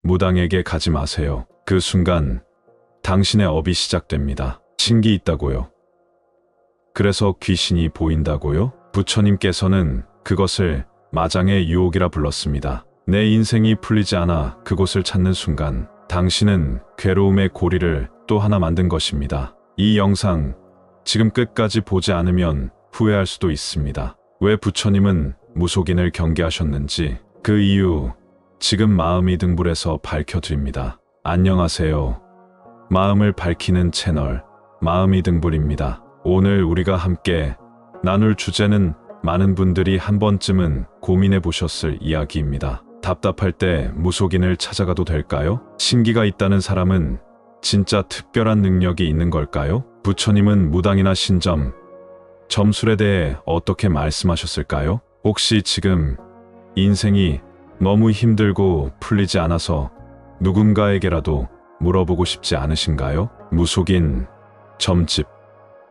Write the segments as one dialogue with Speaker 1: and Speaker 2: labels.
Speaker 1: 무당에게 가지 마세요. 그 순간 당신의 업이 시작됩니다. 신기 있다고요. 그래서 귀신이 보인다고요? 부처님께서는 그것을 마장의 유혹이라 불렀습니다. 내 인생이 풀리지 않아 그곳을 찾는 순간 당신은 괴로움의 고리를 또 하나 만든 것입니다. 이 영상 지금 끝까지 보지 않으면 후회할 수도 있습니다. 왜 부처님은 무속인을 경계하셨는지 그 이유 지금 마음이 등불에서 밝혀드립니다. 안녕하세요. 마음을 밝히는 채널 마음이 등불입니다. 오늘 우리가 함께 나눌 주제는 많은 분들이 한 번쯤은 고민해 보셨을 이야기입니다. 답답할 때 무속인을 찾아가도 될까요? 신기가 있다는 사람은 진짜 특별한 능력이 있는 걸까요? 부처님은 무당이나 신점, 점술에 대해 어떻게 말씀하셨을까요? 혹시 지금 인생이 너무 힘들고 풀리지 않아서 누군가에게라도 물어보고 싶지 않으신가요? 무속인, 점집,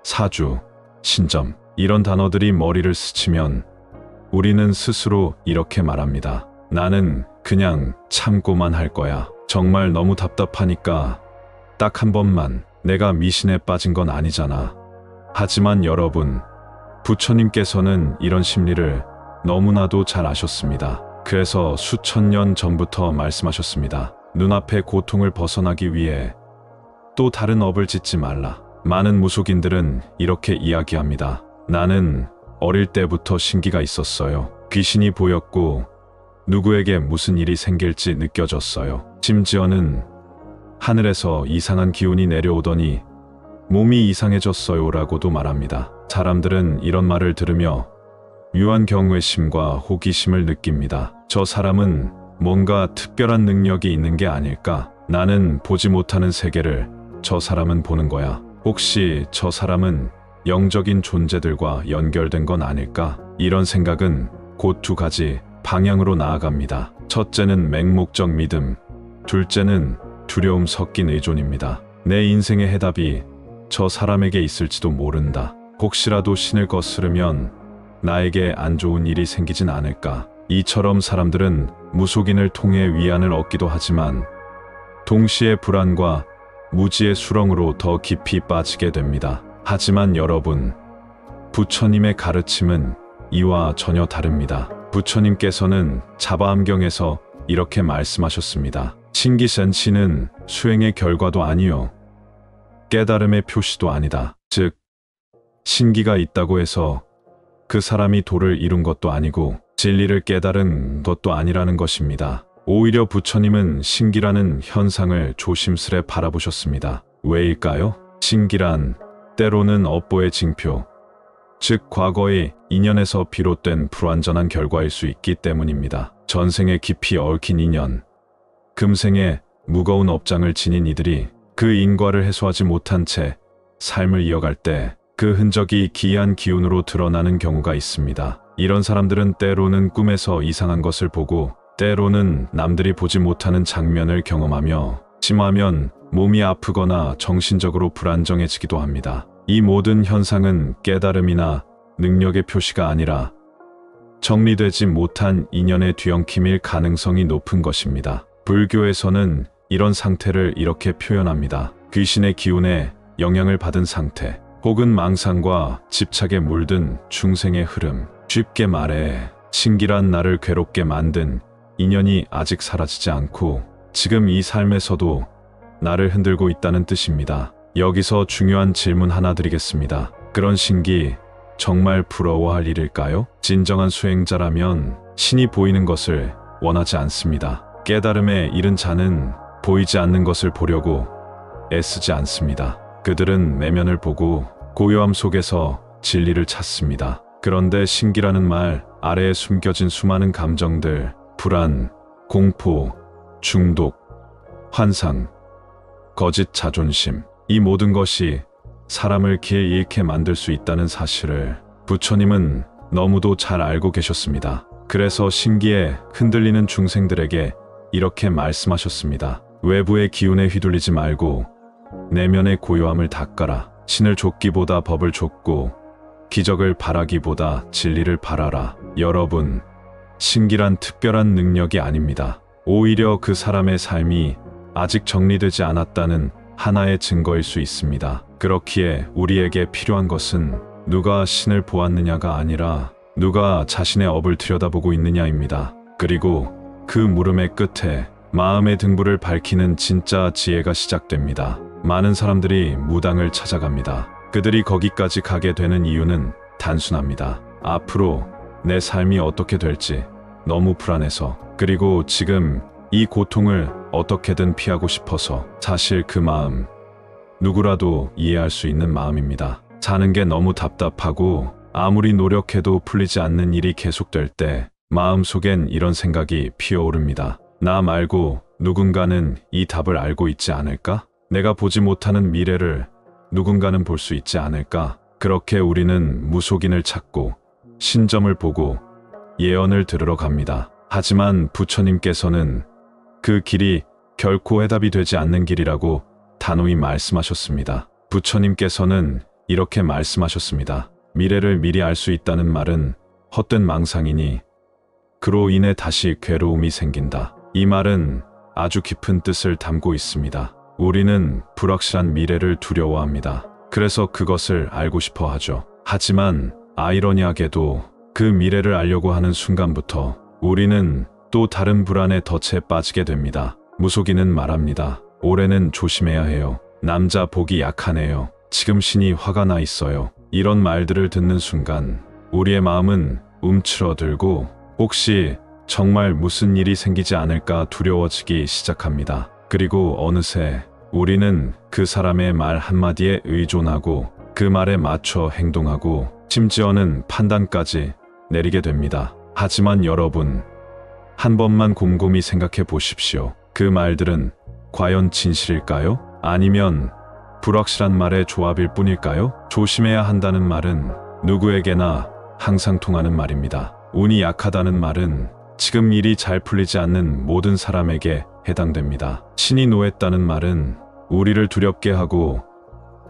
Speaker 1: 사주, 신점 이런 단어들이 머리를 스치면 우리는 스스로 이렇게 말합니다. 나는 그냥 참고만 할 거야. 정말 너무 답답하니까 딱 한 번만. 내가 미신에 빠진 건 아니잖아. 하지만 여러분, 부처님께서는 이런 심리를 너무나도 잘 아셨습니다. 그래서 수천 년 전부터 말씀하셨습니다. 눈앞의 고통을 벗어나기 위해 또 다른 업을 짓지 말라. 많은 무속인들은 이렇게 이야기합니다. 나는 어릴 때부터 신기가 있었어요. 귀신이 보였고 누구에게 무슨 일이 생길지 느껴졌어요. 심지어는 하늘에서 이상한 기운이 내려오더니 몸이 이상해졌어요 라고도 말합니다. 사람들은 이런 말을 들으며 묘한 경외심과 호기심을 느낍니다. 저 사람은 뭔가 특별한 능력이 있는 게 아닐까? 나는 보지 못하는 세계를 저 사람은 보는 거야. 혹시 저 사람은 영적인 존재들과 연결된 건 아닐까? 이런 생각은 곧 두 가지 방향으로 나아갑니다. 첫째는 맹목적 믿음, 둘째는 두려움 섞인 의존입니다. 내 인생의 해답이 저 사람에게 있을지도 모른다. 혹시라도 신을 거스르면 나에게 안 좋은 일이 생기진 않을까? 이처럼 사람들은 무속인을 통해 위안을 얻기도 하지만 동시에 불안과 무지의 수렁으로 더 깊이 빠지게 됩니다. 하지만 여러분, 부처님의 가르침은 이와 전혀 다릅니다. 부처님께서는 자바암경에서 이렇게 말씀하셨습니다. 신기센치는 수행의 결과도 아니요 깨달음의 표시도 아니다. 즉, 신기가 있다고 해서 그 사람이 도를 이룬 것도 아니고 진리를 깨달은 것도 아니라는 것입니다. 오히려 부처님은 신기라는 현상을 조심스레 바라보셨습니다. 왜일까요? 신기란 때로는 업보의 징표, 즉 과거의 인연에서 비롯된 불완전한 결과일 수 있기 때문입니다. 전생에 깊이 얽힌 인연, 금생에 무거운 업장을 지닌 이들이 그 인과를 해소하지 못한 채 삶을 이어갈 때 그 흔적이 기이한 기운으로 드러나는 경우가 있습니다. 이런 사람들은 때로는 꿈에서 이상한 것을 보고 때로는 남들이 보지 못하는 장면을 경험하며 심하면 몸이 아프거나 정신적으로 불안정해지기도 합니다. 이 모든 현상은 깨달음이나 능력의 표시가 아니라 정리되지 못한 인연의 뒤엉킴일 가능성이 높은 것입니다. 불교에서는 이런 상태를 이렇게 표현합니다. 귀신의 기운에 영향을 받은 상태, 혹은 망상과 집착에 물든 중생의 흐름. 쉽게 말해 신기란 나를 괴롭게 만든 인연이 아직 사라지지 않고 지금 이 삶에서도 나를 흔들고 있다는 뜻입니다. 여기서 중요한 질문 하나 드리겠습니다. 그런 신기 정말 부러워할 일일까요? 진정한 수행자라면 신이 보이는 것을 원하지 않습니다. 깨달음에 이른 자는 보이지 않는 것을 보려고 애쓰지 않습니다. 그들은 내면을 보고 고요함 속에서 진리를 찾습니다. 그런데 신기라는 말 아래에 숨겨진 수많은 감정들, 불안, 공포, 중독, 환상, 거짓 자존심, 이 모든 것이 사람을 길 잃게 만들 수 있다는 사실을 부처님은 너무도 잘 알고 계셨습니다. 그래서 신기에 흔들리는 중생들에게 이렇게 말씀하셨습니다. 외부의 기운에 휘둘리지 말고 내면의 고요함을 닦아라. 신을 좇기보다 법을 좇고 기적을 바라기보다 진리를 바라라. 여러분, 신기란 특별한 능력이 아닙니다. 오히려 그 사람의 삶이 아직 정리되지 않았다는 하나의 증거일 수 있습니다. 그렇기에 우리에게 필요한 것은 누가 신을 보았느냐가 아니라 누가 자신의 업을 들여다보고 있느냐입니다. 그리고 그 물음의 끝에 마음의 등불을 밝히는 진짜 지혜가 시작됩니다. 많은 사람들이 무당을 찾아갑니다. 그들이 거기까지 가게 되는 이유는 단순합니다. 앞으로 내 삶이 어떻게 될지 너무 불안해서, 그리고 지금 이 고통을 어떻게든 피하고 싶어서. 사실 그 마음 누구라도 이해할 수 있는 마음입니다. 사는 게 너무 답답하고 아무리 노력해도 풀리지 않는 일이 계속될 때 마음속엔 이런 생각이 피어오릅니다. 나 말고 누군가는 이 답을 알고 있지 않을까? 내가 보지 못하는 미래를 누군가는 볼 수 있지 않을까? 그렇게 우리는 무속인을 찾고 신점을 보고 예언을 들으러 갑니다. 하지만 부처님께서는 그 길이 결코 해답이 되지 않는 길이라고 단호히 말씀하셨습니다. 부처님께서는 이렇게 말씀하셨습니다. 미래를 미리 알 수 있다는 말은 헛된 망상이니 그로 인해 다시 괴로움이 생긴다. 이 말은 아주 깊은 뜻을 담고 있습니다. 우리는 불확실한 미래를 두려워합니다. 그래서 그것을 알고 싶어 하죠. 하지만 아이러니하게도 그 미래를 알려고 하는 순간부터 우리는 또 다른 불안의 덫에 빠지게 됩니다. 무속인은 말합니다. 올해는 조심해야 해요. 남자 복이 약하네요. 지금 신이 화가 나 있어요. 이런 말들을 듣는 순간 우리의 마음은 움츠러들고 혹시 정말 무슨 일이 생기지 않을까 두려워지기 시작합니다. 그리고 어느새 우리는 그 사람의 말 한마디에 의존하고 그 말에 맞춰 행동하고 심지어는 판단까지 내리게 됩니다. 하지만 여러분, 한 번만 곰곰이 생각해 보십시오. 그 말들은 과연 진실일까요? 아니면 불확실한 말의 조합일 뿐일까요? 조심해야 한다는 말은 누구에게나 항상 통하는 말입니다. 운이 약하다는 말은 지금 일이 잘 풀리지 않는 모든 사람에게 해당됩니다. 신이 노했다는 말은 우리를 두렵게 하고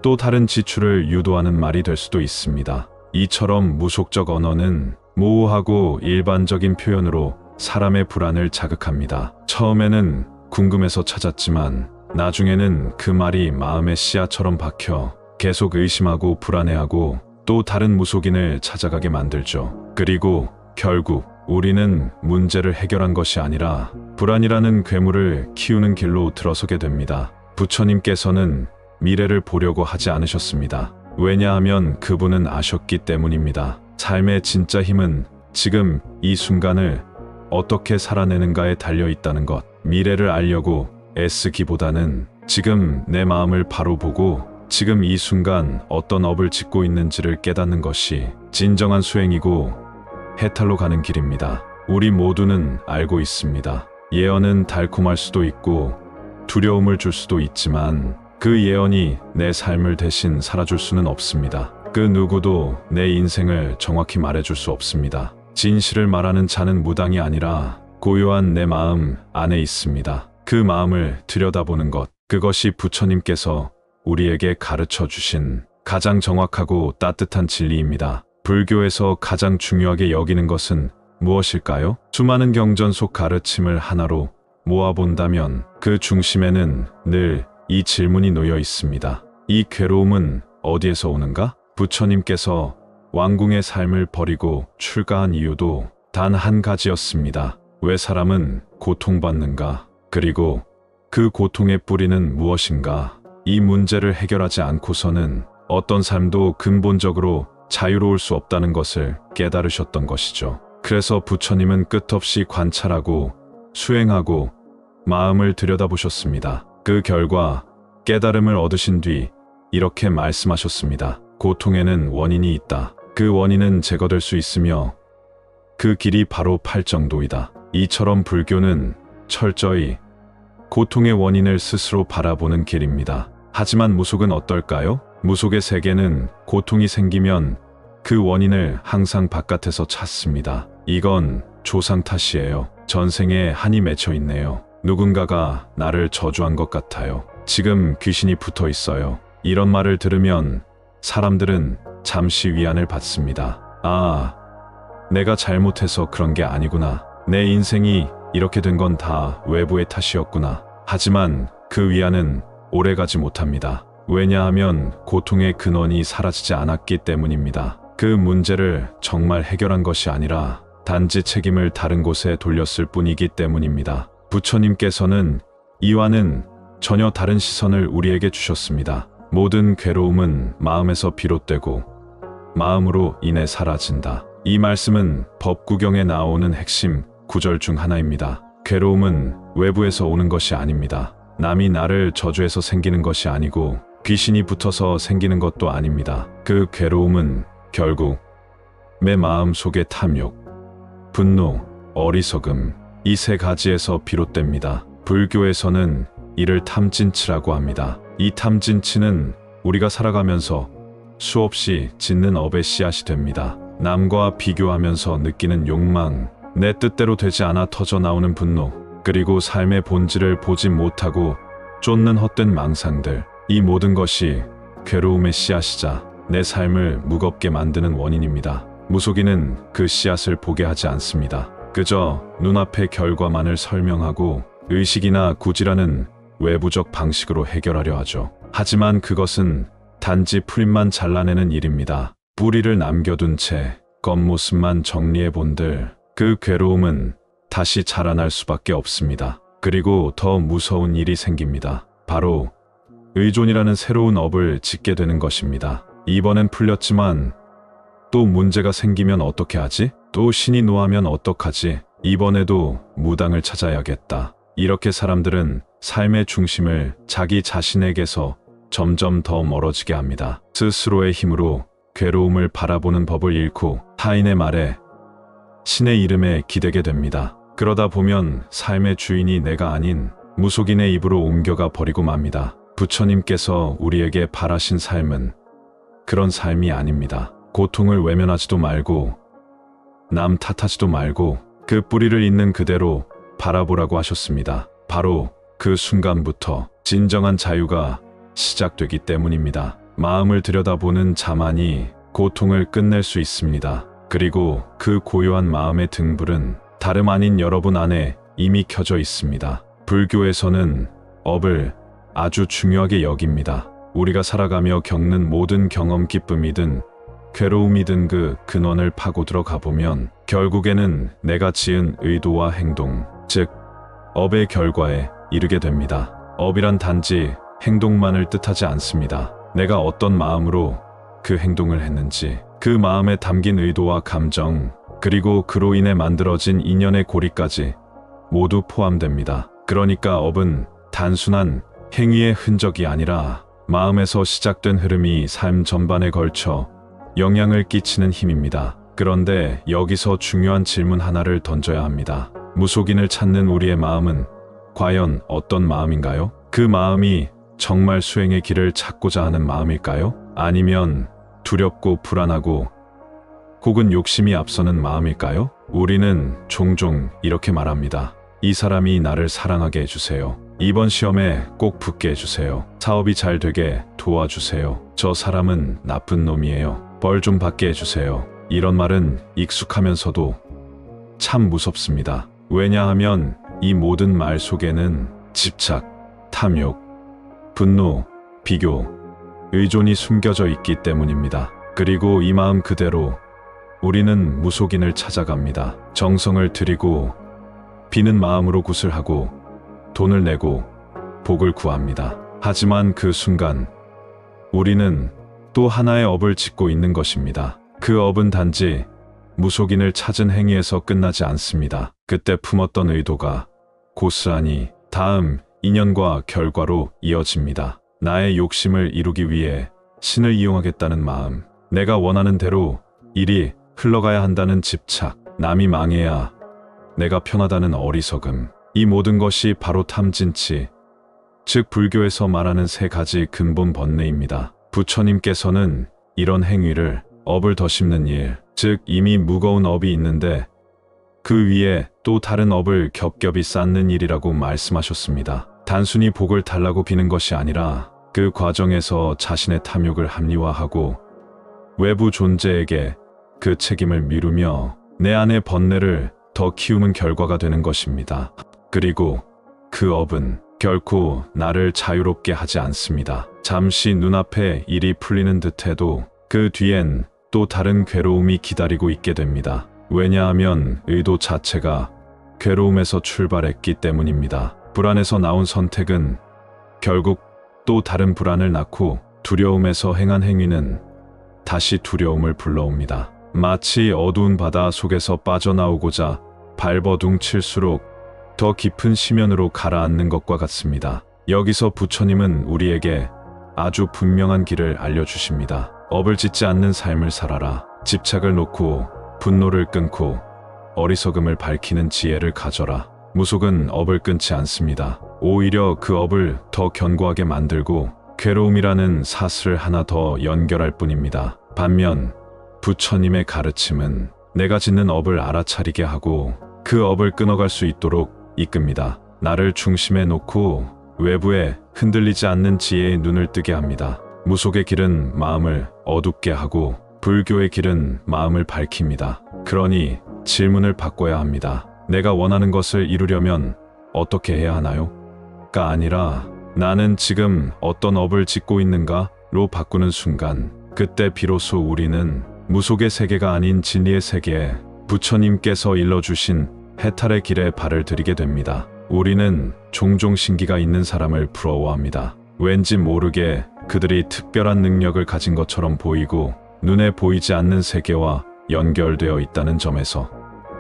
Speaker 1: 또 다른 지출을 유도하는 말이 될 수도 있습니다. 이처럼 무속적 언어는 모호하고 일반적인 표현으로 사람의 불안을 자극합니다. 처음에는 궁금해서 찾았지만 나중에는 그 말이 마음의 씨앗처럼 박혀 계속 의심하고 불안해하고 또 다른 무속인을 찾아가게 만들죠. 그리고 결국 우리는 문제를 해결한 것이 아니라 불안이라는 괴물을 키우는 길로 들어서게 됩니다. 부처님께서는 미래를 보려고 하지 않으셨습니다. 왜냐하면 그분은 아셨기 때문입니다. 삶의 진짜 힘은 지금 이 순간을 어떻게 살아내는가에 달려 있다는 것. 미래를 알려고 애쓰기보다는 지금 내 마음을 바로 보고 지금 이 순간 어떤 업을 짓고 있는지를 깨닫는 것이 진정한 수행이고 해탈로 가는 길입니다. 우리 모두는 알고 있습니다. 예언은 달콤할 수도 있고 두려움을 줄 수도 있지만 그 예언이 내 삶을 대신 살아줄 수는 없습니다. 그 누구도 내 인생을 정확히 말해줄 수 없습니다. 진실을 말하는 자는 무당이 아니라 고요한 내 마음 안에 있습니다. 그 마음을 들여다보는 것, 그것이 부처님께서 우리에게 가르쳐 주신 가장 정확하고 따뜻한 진리입니다. 불교에서 가장 중요하게 여기는 것은 무엇일까요? 수많은 경전 속 가르침을 하나로 모아본다면 그 중심에는 늘 이 질문이 놓여 있습니다. 이 괴로움은 어디에서 오는가? 부처님께서 왕궁의 삶을 버리고 출가한 이유도 단 한 가지였습니다. 왜 사람은 고통받는가? 그리고 그 고통의 뿌리는 무엇인가? 이 문제를 해결하지 않고서는 어떤 삶도 근본적으로 자유로울 수 없다는 것을 깨달으셨던 것이죠. 그래서 부처님은 끝없이 관찰하고 수행하고 마음을 들여다보셨습니다. 그 결과 깨달음을 얻으신 뒤 이렇게 말씀하셨습니다. 고통에는 원인이 있다. 그 원인은 제거될 수 있으며 그 길이 바로 팔정도이다. 이처럼 불교는 철저히 고통의 원인을 스스로 바라보는 길입니다. 하지만 무속은 어떨까요? 무속의 세계는 고통이 생기면 그 원인을 항상 바깥에서 찾습니다. 이건 조상 탓이에요. 전생에 한이 맺혀 있네요. 누군가가 나를 저주한 것 같아요. 지금 귀신이 붙어 있어요. 이런 말을 들으면 사람들은 잠시 위안을 받습니다. 아, 내가 잘못해서 그런 게 아니구나. 내 인생이 이렇게 된 건 다 외부의 탓이었구나. 하지만 그 위안은 오래가지 못합니다. 왜냐하면 고통의 근원이 사라지지 않았기 때문입니다. 그 문제를 정말 해결한 것이 아니라 단지 책임을 다른 곳에 돌렸을 뿐이기 때문입니다. 부처님께서는 이와는 전혀 다른 시선을 우리에게 주셨습니다. 모든 괴로움은 마음에서 비롯되고 마음으로 인해 사라진다. 이 말씀은 법구경에 나오는 핵심 구절 중 하나입니다. 괴로움은 외부에서 오는 것이 아닙니다. 남이 나를 저주해서 생기는 것이 아니고 귀신이 붙어서 생기는 것도 아닙니다. 그 괴로움은 결국 내 마음 속의 탐욕, 분노, 어리석음 이 세 가지에서 비롯됩니다. 불교에서는 이를 탐진치라고 합니다. 이 탐진치는 우리가 살아가면서 수없이 짓는 업의 씨앗이 됩니다. 남과 비교하면서 느끼는 욕망, 내 뜻대로 되지 않아 터져 나오는 분노, 그리고 삶의 본질을 보지 못하고 쫓는 헛된 망상들, 이 모든 것이 괴로움의 씨앗이자 내 삶을 무겁게 만드는 원인입니다. 무속인은 그 씨앗을 보게 하지 않습니다. 그저 눈앞의 결과만을 설명하고 의식이나 구지라는 외부적 방식으로 해결하려 하죠. 하지만 그것은 단지 풀잎만 잘라내는 일입니다. 뿌리를 남겨둔 채 겉모습만 정리해본들 그 괴로움은 다시 자라날 수밖에 없습니다. 그리고 더 무서운 일이 생깁니다. 바로 의존이라는 새로운 업을 짓게 되는 것입니다. 이번엔 풀렸지만 또 문제가 생기면 어떻게 하지? 또 신이 노하면 어떡하지? 이번에도 무당을 찾아야겠다. 이렇게 사람들은 삶의 중심을 자기 자신에게서 점점 더 멀어지게 합니다. 스스로의 힘으로 괴로움을 바라보는 법을 잃고 타인의 말에, 신의 이름에 기대게 됩니다. 그러다 보면 삶의 주인이 내가 아닌 무속인의 입으로 옮겨가 버리고 맙니다. 부처님께서 우리에게 바라신 삶은 그런 삶이 아닙니다. 고통을 외면하지도 말고 남 탓하지도 말고 그 뿌리를 있는 그대로 바라보라고 하셨습니다. 바로 그 순간부터 진정한 자유가 시작되기 때문입니다. 마음을 들여다보는 자만이 고통을 끝낼 수 있습니다. 그리고 그 고요한 마음의 등불은 다름 아닌 여러분 안에 이미 켜져 있습니다. 불교에서는 업을 아주 중요하게 여깁니다. 우리가 살아가며 겪는 모든 경험, 기쁨이든 괴로움이든 그 근원을 파고 들어가 보면 결국에는 내가 지은 의도와 행동, 즉 업의 결과에 이르게 됩니다. 업이란 단지 행동만을 뜻하지 않습니다. 내가 어떤 마음으로 그 행동을 했는지, 그 마음에 담긴 의도와 감정, 그리고 그로 인해 만들어진 인연의 고리까지 모두 포함됩니다. 그러니까 업은 단순한 행위의 흔적이 아니라 마음에서 시작된 흐름이 삶 전반에 걸쳐 영향을 끼치는 힘입니다. 그런데 여기서 중요한 질문 하나를 던져야 합니다. 무속인을 찾는 우리의 마음은 과연 어떤 마음인가요? 그 마음이 정말 수행의 길을 찾고자 하는 마음일까요? 아니면 두렵고 불안하고 혹은 욕심이 앞서는 마음일까요? 우리는 종종 이렇게 말합니다. 이 사람이 나를 사랑하게 해주세요. 이번 시험에 꼭 붙게 해주세요. 사업이 잘 되게 도와주세요. 저 사람은 나쁜 놈이에요. 벌 좀 받게 해주세요. 이런 말은 익숙하면서도 참 무섭습니다. 왜냐하면 이 모든 말 속에는 집착, 탐욕, 분노, 비교, 의존이 숨겨져 있기 때문입니다. 그리고 이 마음 그대로 우리는 무속인을 찾아갑니다. 정성을 들이고 비는 마음으로 굿을 하고 돈을 내고 복을 구합니다. 하지만 그 순간 우리는 또 하나의 업을 짓고 있는 것입니다. 그 업은 단지 무속인을 찾은 행위에서 끝나지 않습니다. 그때 품었던 의도가 고스란히 다음 인연과 결과로 이어집니다. 나의 욕심을 이루기 위해 신을 이용하겠다는 마음, 내가 원하는 대로 일이 흘러가야 한다는 집착, 남이 망해야 내가 편하다는 어리석음, 이 모든 것이 바로 탐진치, 즉 불교에서 말하는 세 가지 근본 번뇌입니다. 부처님께서는 이런 행위를 업을 더 심는 일, 즉 이미 무거운 업이 있는데 그 위에 또 다른 업을 겹겹이 쌓는 일이라고 말씀하셨습니다. 단순히 복을 달라고 비는 것이 아니라 그 과정에서 자신의 탐욕을 합리화하고 외부 존재에게 그 책임을 미루며 내 안의 번뇌를 더 키우는 결과가 되는 것입니다. 그리고 그 업은 결코 나를 자유롭게 하지 않습니다. 잠시 눈앞에 일이 풀리는 듯해도 그 뒤엔 또 다른 괴로움이 기다리고 있게 됩니다. 왜냐하면 의도 자체가 괴로움에서 출발했기 때문입니다. 불안에서 나온 선택은 결국 또 다른 불안을 낳고 두려움에서 행한 행위는 다시 두려움을 불러옵니다. 마치 어두운 바다 속에서 빠져나오고자 발버둥 칠수록 더 깊은 심연으로 가라앉는 것과 같습니다. 여기서 부처님은 우리에게 아주 분명한 길을 알려주십니다. 업을 짓지 않는 삶을 살아라. 집착을 놓고 분노를 끊고 어리석음을 밝히는 지혜를 가져라. 무속은 업을 끊지 않습니다. 오히려 그 업을 더 견고하게 만들고 괴로움이라는 사슬을 하나 더 연결할 뿐입니다. 반면 부처님의 가르침은 내가 짓는 업을 알아차리게 하고 그 업을 끊어갈 수 있도록 이끕니다. 나를 중심에 놓고 외부에 흔들리지 않는 지혜의 눈을 뜨게 합니다. 무속의 길은 마음을 어둡게 하고 불교의 길은 마음을 밝힙니다. 그러니 질문을 바꿔야 합니다. 내가 원하는 것을 이루려면 어떻게 해야 하나요? 가 아니라 나는 지금 어떤 업을 짓고 있는가로 바꾸는 순간, 그때 비로소 우리는 무속의 세계가 아닌 진리의 세계에 부처님께서 일러주신 해탈의 길에 발을 들이게 됩니다. 우리는 종종 신기가 있는 사람을 부러워합니다. 왠지 모르게 그들이 특별한 능력을 가진 것처럼 보이고 눈에 보이지 않는 세계와 연결되어 있다는 점에서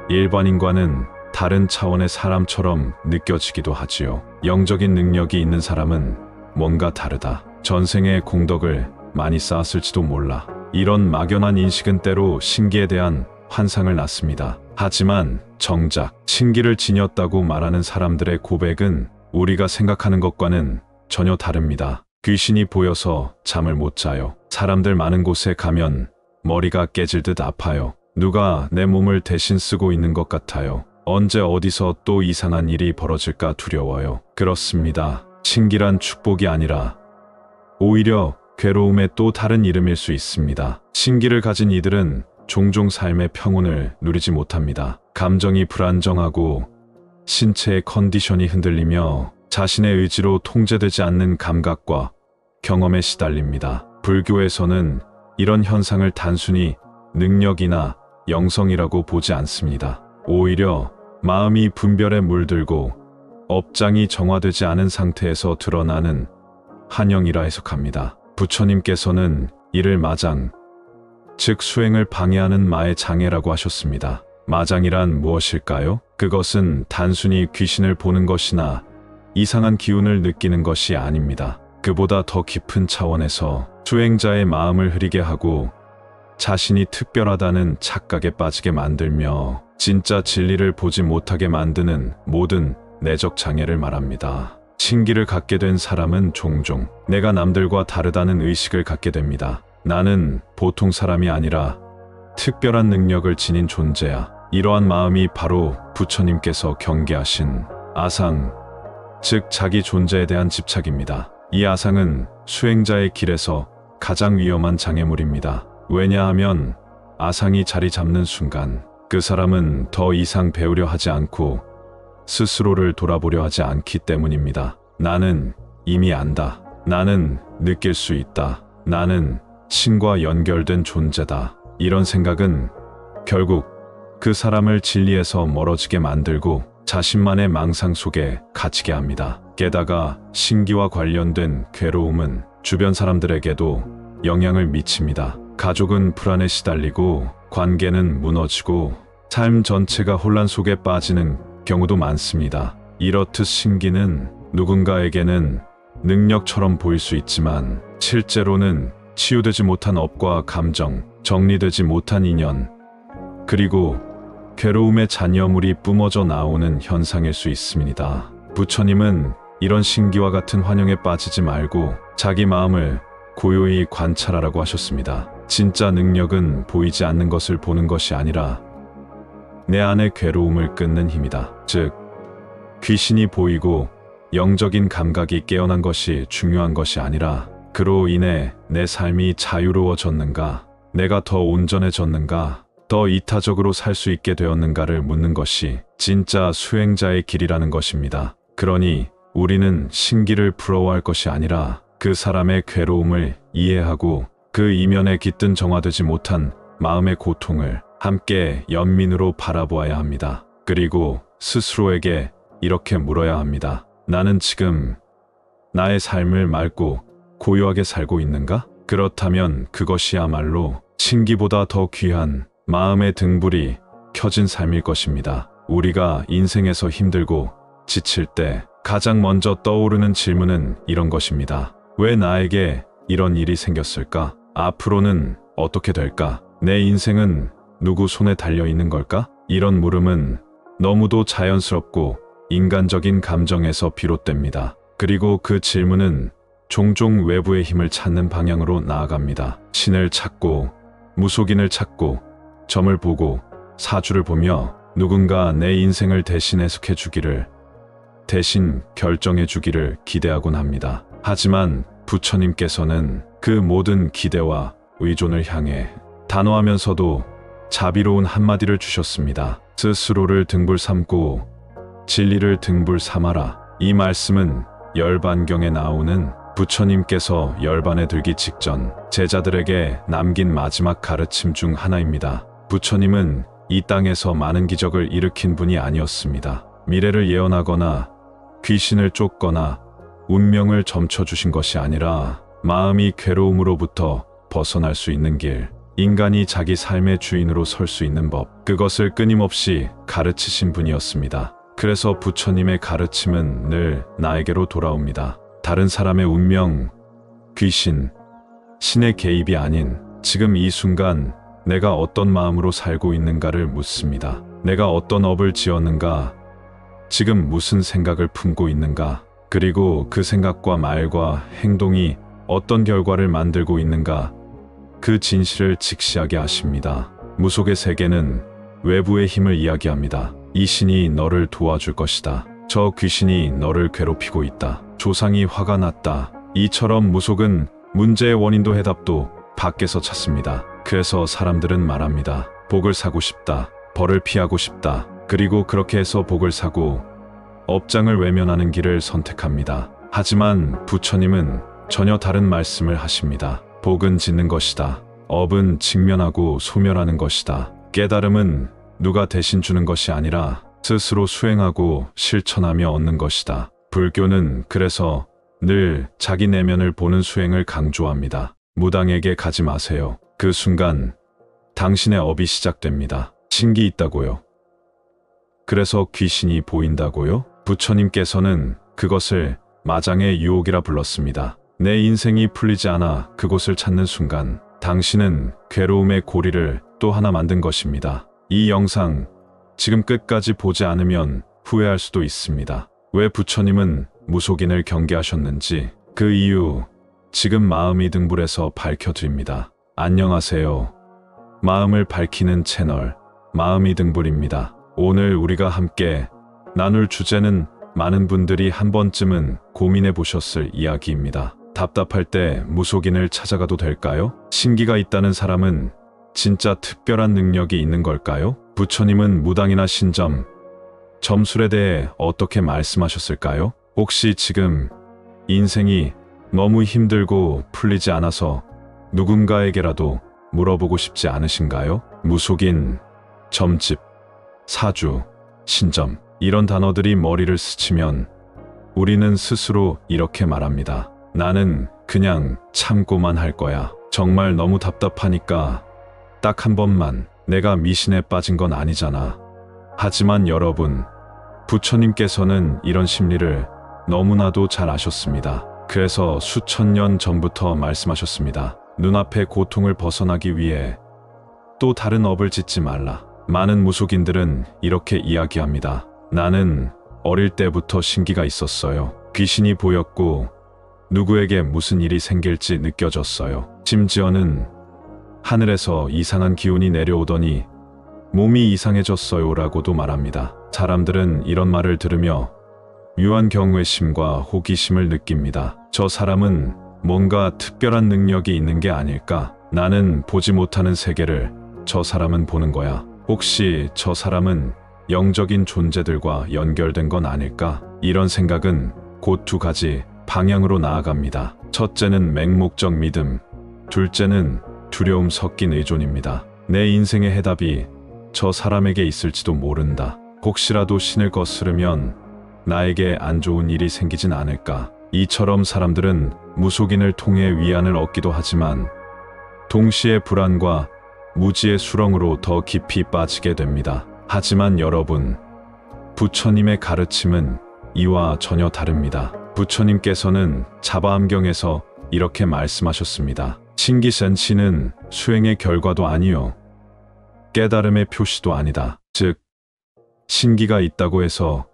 Speaker 1: 일반인과는 다른 차원의 사람처럼 느껴지기도 하지요. 영적인 능력이 있는 사람은 뭔가 다르다. 전생의 공덕을 많이 쌓았을지도 몰라. 이런 막연한 인식은 때로 신기에 대한 환상을 낳습니다. 하지만 정작 신기를 지녔다고 말하는 사람들의 고백은 우리가 생각하는 것과는 전혀 다릅니다. 귀신이 보여서 잠을 못 자요. 사람들 많은 곳에 가면 머리가 깨질 듯 아파요. 누가 내 몸을 대신 쓰고 있는 것 같아요. 언제 어디서 또 이상한 일이 벌어질까 두려워요. 그렇습니다. 신기란 축복이 아니라 오히려 괴로움의 또 다른 이름일 수 있습니다. 신기를 가진 이들은 종종 삶의 평온을 누리지 못합니다. 감정이 불안정하고 신체의 컨디션이 흔들리며 자신의 의지로 통제되지 않는 감각과 경험에 시달립니다. 불교에서는 이런 현상을 단순히 능력이나 영성이라고 보지 않습니다. 오히려 마음이 분별에 물들고 업장이 정화되지 않은 상태에서 드러나는 한영이라 해석합니다. 부처님께서는 이를 마장, 즉 수행을 방해하는 마의 장애라고 하셨습니다. 마장이란 무엇일까요? 그것은 단순히 귀신을 보는 것이나 이상한 기운을 느끼는 것이 아닙니다. 그보다 더 깊은 차원에서 수행자의 마음을 흐리게 하고 자신이 특별하다는 착각에 빠지게 만들며 진짜 진리를 보지 못하게 만드는 모든 내적 장애를 말합니다. 신기를 갖게 된 사람은 종종 내가 남들과 다르다는 의식을 갖게 됩니다. 나는 보통 사람이 아니라 특별한 능력을 지닌 존재야. 이러한 마음이 바로 부처님께서 경계하신 아상, 즉 자기 존재에 대한 집착입니다. 이 아상은 수행자의 길에서 가장 위험한 장애물입니다. 왜냐하면 아상이 자리 잡는 순간 그 사람은 더 이상 배우려 하지 않고 스스로를 돌아보려 하지 않기 때문입니다. 나는 이미 안다. 나는 느낄 수 있다. 나는 신과 연결된 존재다. 이런 생각은 결국 그 사람을 진리에서 멀어지게 만들고 자신만의 망상 속에 갇히게 합니다. 게다가 신기와 관련된 괴로움은 주변 사람들에게도 영향을 미칩니다. 가족은 불안에 시달리고 관계는 무너지고 삶 전체가 혼란 속에 빠지는 경우도 많습니다. 이렇듯 신기는 누군가에게는 능력처럼 보일 수 있지만 실제로는 치유되지 못한 업과 감정, 정리되지 못한 인연, 그리고 괴로움의 잔여물이 뿜어져 나오는 현상일 수 있습니다. 부처님은 이런 신기와 같은 환영에 빠지지 말고 자기 마음을 고요히 관찰하라고 하셨습니다. 진짜 능력은 보이지 않는 것을 보는 것이 아니라 내 안의 괴로움을 끊는 힘이다. 즉, 귀신이 보이고 영적인 감각이 깨어난 것이 중요한 것이 아니라 그로 인해 내 삶이 자유로워졌는가, 내가 더 온전해졌는가, 더 이타적으로 살 수 있게 되었는가를 묻는 것이 진짜 수행자의 길이라는 것입니다. 그러니 우리는 신기를 부러워할 것이 아니라 그 사람의 괴로움을 이해하고 그 이면에 깃든 정화되지 못한 마음의 고통을 함께 연민으로 바라보아야 합니다. 그리고 스스로에게 이렇게 물어야 합니다. 나는 지금 나의 삶을 맑고 고요하게 살고 있는가? 그렇다면 그것이야말로 신기보다 더 귀한 마음의 등불이 켜진 삶일 것입니다. 우리가 인생에서 힘들고 지칠 때 가장 먼저 떠오르는 질문은 이런 것입니다. 왜 나에게 이런 일이 생겼을까? 앞으로는 어떻게 될까? 내 인생은 누구 손에 달려 있는 걸까? 이런 물음은 너무도 자연스럽고 인간적인 감정에서 비롯됩니다. 그리고 그 질문은 종종 외부의 힘을 찾는 방향으로 나아갑니다. 신을 찾고 무속인을 찾고 점을 보고 사주를 보며 누군가 내 인생을 대신 해석해 주기를, 대신 결정해 주기를 기대하곤 합니다. 하지만 부처님께서는 그 모든 기대와 의존을 향해 단호하면서도 자비로운 한마디를 주셨습니다. 스스로를 등불 삼고 진리를 등불 삼아라. 이 말씀은 열반경에 나오는 부처님께서 열반에 들기 직전 제자들에게 남긴 마지막 가르침 중 하나입니다. 부처님은 이 땅에서 많은 기적을 일으킨 분이 아니었습니다. 미래를 예언하거나 귀신을 쫓거나 운명을 점쳐주신 것이 아니라 마음이 괴로움으로부터 벗어날 수 있는 길, 인간이 자기 삶의 주인으로 설 수 있는 법, 그것을 끊임없이 가르치신 분이었습니다. 그래서 부처님의 가르침은 늘 나에게로 돌아옵니다. 다른 사람의 운명, 귀신, 신의 개입이 아닌 지금 이 순간 내가 어떤 마음으로 살고 있는가를 묻습니다. 내가 어떤 업을 지었는가, 지금 무슨 생각을 품고 있는가, 그리고 그 생각과 말과 행동이 어떤 결과를 만들고 있는가, 그 진실을 직시하게 하십니다. 무속의 세계는 외부의 힘을 이야기합니다. 이 신이 너를 도와줄 것이다. 저 귀신이 너를 괴롭히고 있다. 조상이 화가 났다. 이처럼 무속은 문제의 원인도 해답도 밖에서 찾습니다. 그래서 사람들은 말합니다. 복을 사고 싶다. 벌을 피하고 싶다. 그리고 그렇게 해서 복을 사고 업장을 외면하는 길을 선택합니다. 하지만 부처님은 전혀 다른 말씀을 하십니다. 복은 짓는 것이다. 업은 직면하고 소멸하는 것이다. 깨달음은 누가 대신 주는 것이 아니라 스스로 수행하고 실천하며 얻는 것이다. 불교는 그래서 늘 자기 내면을 보는 수행을 강조합니다. 무당에게 가지 마세요. 그 순간 당신의 업이 시작됩니다. 신기 있다고요. 그래서 귀신이 보인다고요? 부처님께서는 그것을 마장의 유혹이라 불렀습니다. 내 인생이 풀리지 않아 그곳을 찾는 순간 당신은 괴로움의 고리를 또 하나 만든 것입니다. 이 영상 지금 끝까지 보지 않으면 후회할 수도 있습니다. 왜 부처님은 무속인을 경계하셨는지 그 이유 지금 마음이 등불에서 밝혀드립니다. 안녕하세요. 마음을 밝히는 채널 마음이 등불입니다. 오늘 우리가 함께 나눌 주제는 많은 분들이 한 번쯤은 고민해 보셨을 이야기입니다. 답답할 때 무속인을 찾아가도 될까요? 신기가 있다는 사람은 진짜 특별한 능력이 있는 걸까요? 부처님은 무당이나 신점, 점술에 대해 어떻게 말씀하셨을까요? 혹시 지금 인생이 너무 힘들고 풀리지 않아서 누군가에게라도 물어보고 싶지 않으신가요? 무속인, 점집, 사주, 신점 이런 단어들이 머리를 스치면 우리는 스스로 이렇게 말합니다. 나는 그냥 참고만 할 거야. 정말 너무 답답하니까 딱 한 번만. 내가 미신에 빠진 건 아니잖아. 하지만 여러분, 부처님께서는 이런 심리를 너무나도 잘 아셨습니다. 그래서 수천 년 전부터 말씀하셨습니다. 눈앞의 고통을 벗어나기 위해 또 다른 업을 짓지 말라. 많은 무속인들은 이렇게 이야기합니다. 나는 어릴 때부터 신기가 있었어요. 귀신이 보였고 누구에게 무슨 일이 생길지 느껴졌어요. 심지어는 하늘에서 이상한 기운이 내려오더니 몸이 이상해졌어요 라고도 말합니다. 사람들은 이런 말을 들으며 묘한 경외심과 호기심을 느낍니다. 저 사람은 뭔가 특별한 능력이 있는 게 아닐까? 나는 보지 못하는 세계를 저 사람은 보는 거야. 혹시 저 사람은 영적인 존재들과 연결된 건 아닐까? 이런 생각은 곧 두 가지 방향으로 나아갑니다. 첫째는 맹목적 믿음, 둘째는 두려움 섞인 의존입니다. 내 인생의 해답이 저 사람에게 있을지도 모른다. 혹시라도 신을 거스르면 나에게 안 좋은 일이 생기진 않을까? 이처럼 사람들은 무속인을 통해 위안을 얻기도 하지만 동시에 불안과 무지의 수렁으로 더 깊이 빠지게 됩니다. 하지만 여러분, 부처님의 가르침은 이와 전혀 다릅니다. 부처님께서는 자바암경에서 이렇게 말씀하셨습니다. 신기센치는 수행의 결과도 아니요 깨달음의 표시도 아니다. 즉, 신기가 있다고 해서